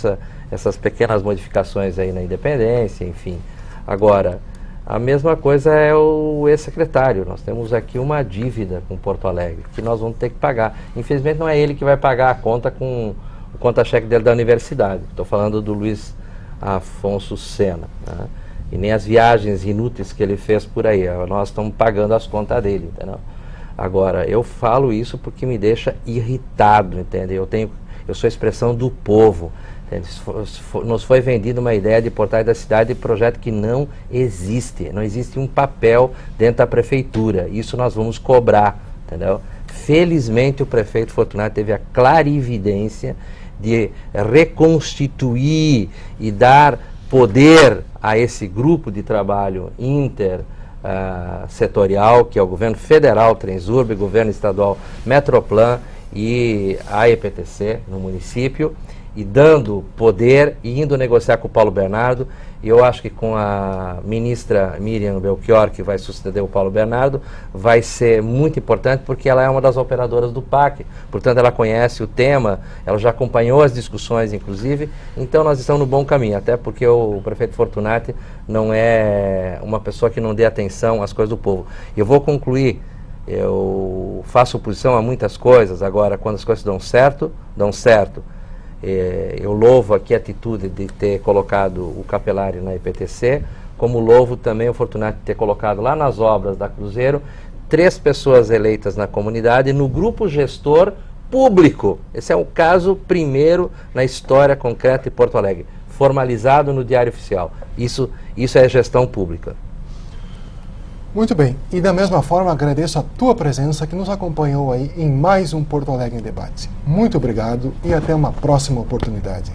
essas pequenas modificações aí na Independência, enfim. Agora, a mesma coisa é o ex-secretário. Nós temos aqui uma dívida com Porto Alegre, que nós vamos ter que pagar. Infelizmente não é ele que vai pagar a conta com o conta-cheque dele da universidade. Estou falando do Luiz Afonso Sena, né? E nem as viagens inúteis que ele fez por aí. Nós estamos pagando as contas dele, entendeu? Agora, eu falo isso porque me deixa irritado, entende? Eu sou a expressão do povo. Nos foi vendida uma ideia de portais da cidade de projeto que não existe. Não existe um papel dentro da prefeitura. Isso nós vamos cobrar, entendeu? Felizmente o prefeito Fortunato teve a clarividência de reconstituir e dar poder a esse grupo de trabalho intersetorial, que é o governo federal, Transurb, governo estadual Metroplan e a EPTC no município, e dando poder e indo negociar com o Paulo Bernardo. E eu acho que com a ministra Miriam Belchior, que vai suceder o Paulo Bernardo, vai ser muito importante, porque ela é uma das operadoras do PAC, portanto ela conhece o tema, ela já acompanhou as discussões, inclusive, então nós estamos no bom caminho, até porque o prefeito Fortunati não é uma pessoa que não dê atenção às coisas do povo. Eu vou concluir, eu faço oposição a muitas coisas, agora quando as coisas dão certo, dão certo. Eu louvo aqui a atitude de ter colocado o Capelari na EPTC, como louvo também o Fortunato de ter colocado lá nas obras da Cruzeiro 3 pessoas eleitas na comunidade no grupo gestor público. Esse é o caso primeiro na história concreta de Porto Alegre, formalizado no Diário Oficial. Isso é gestão pública. Muito bem, e da mesma forma agradeço a tua presença que nos acompanhou aí em mais um Porto Alegre em Debate. Muito obrigado e até uma próxima oportunidade.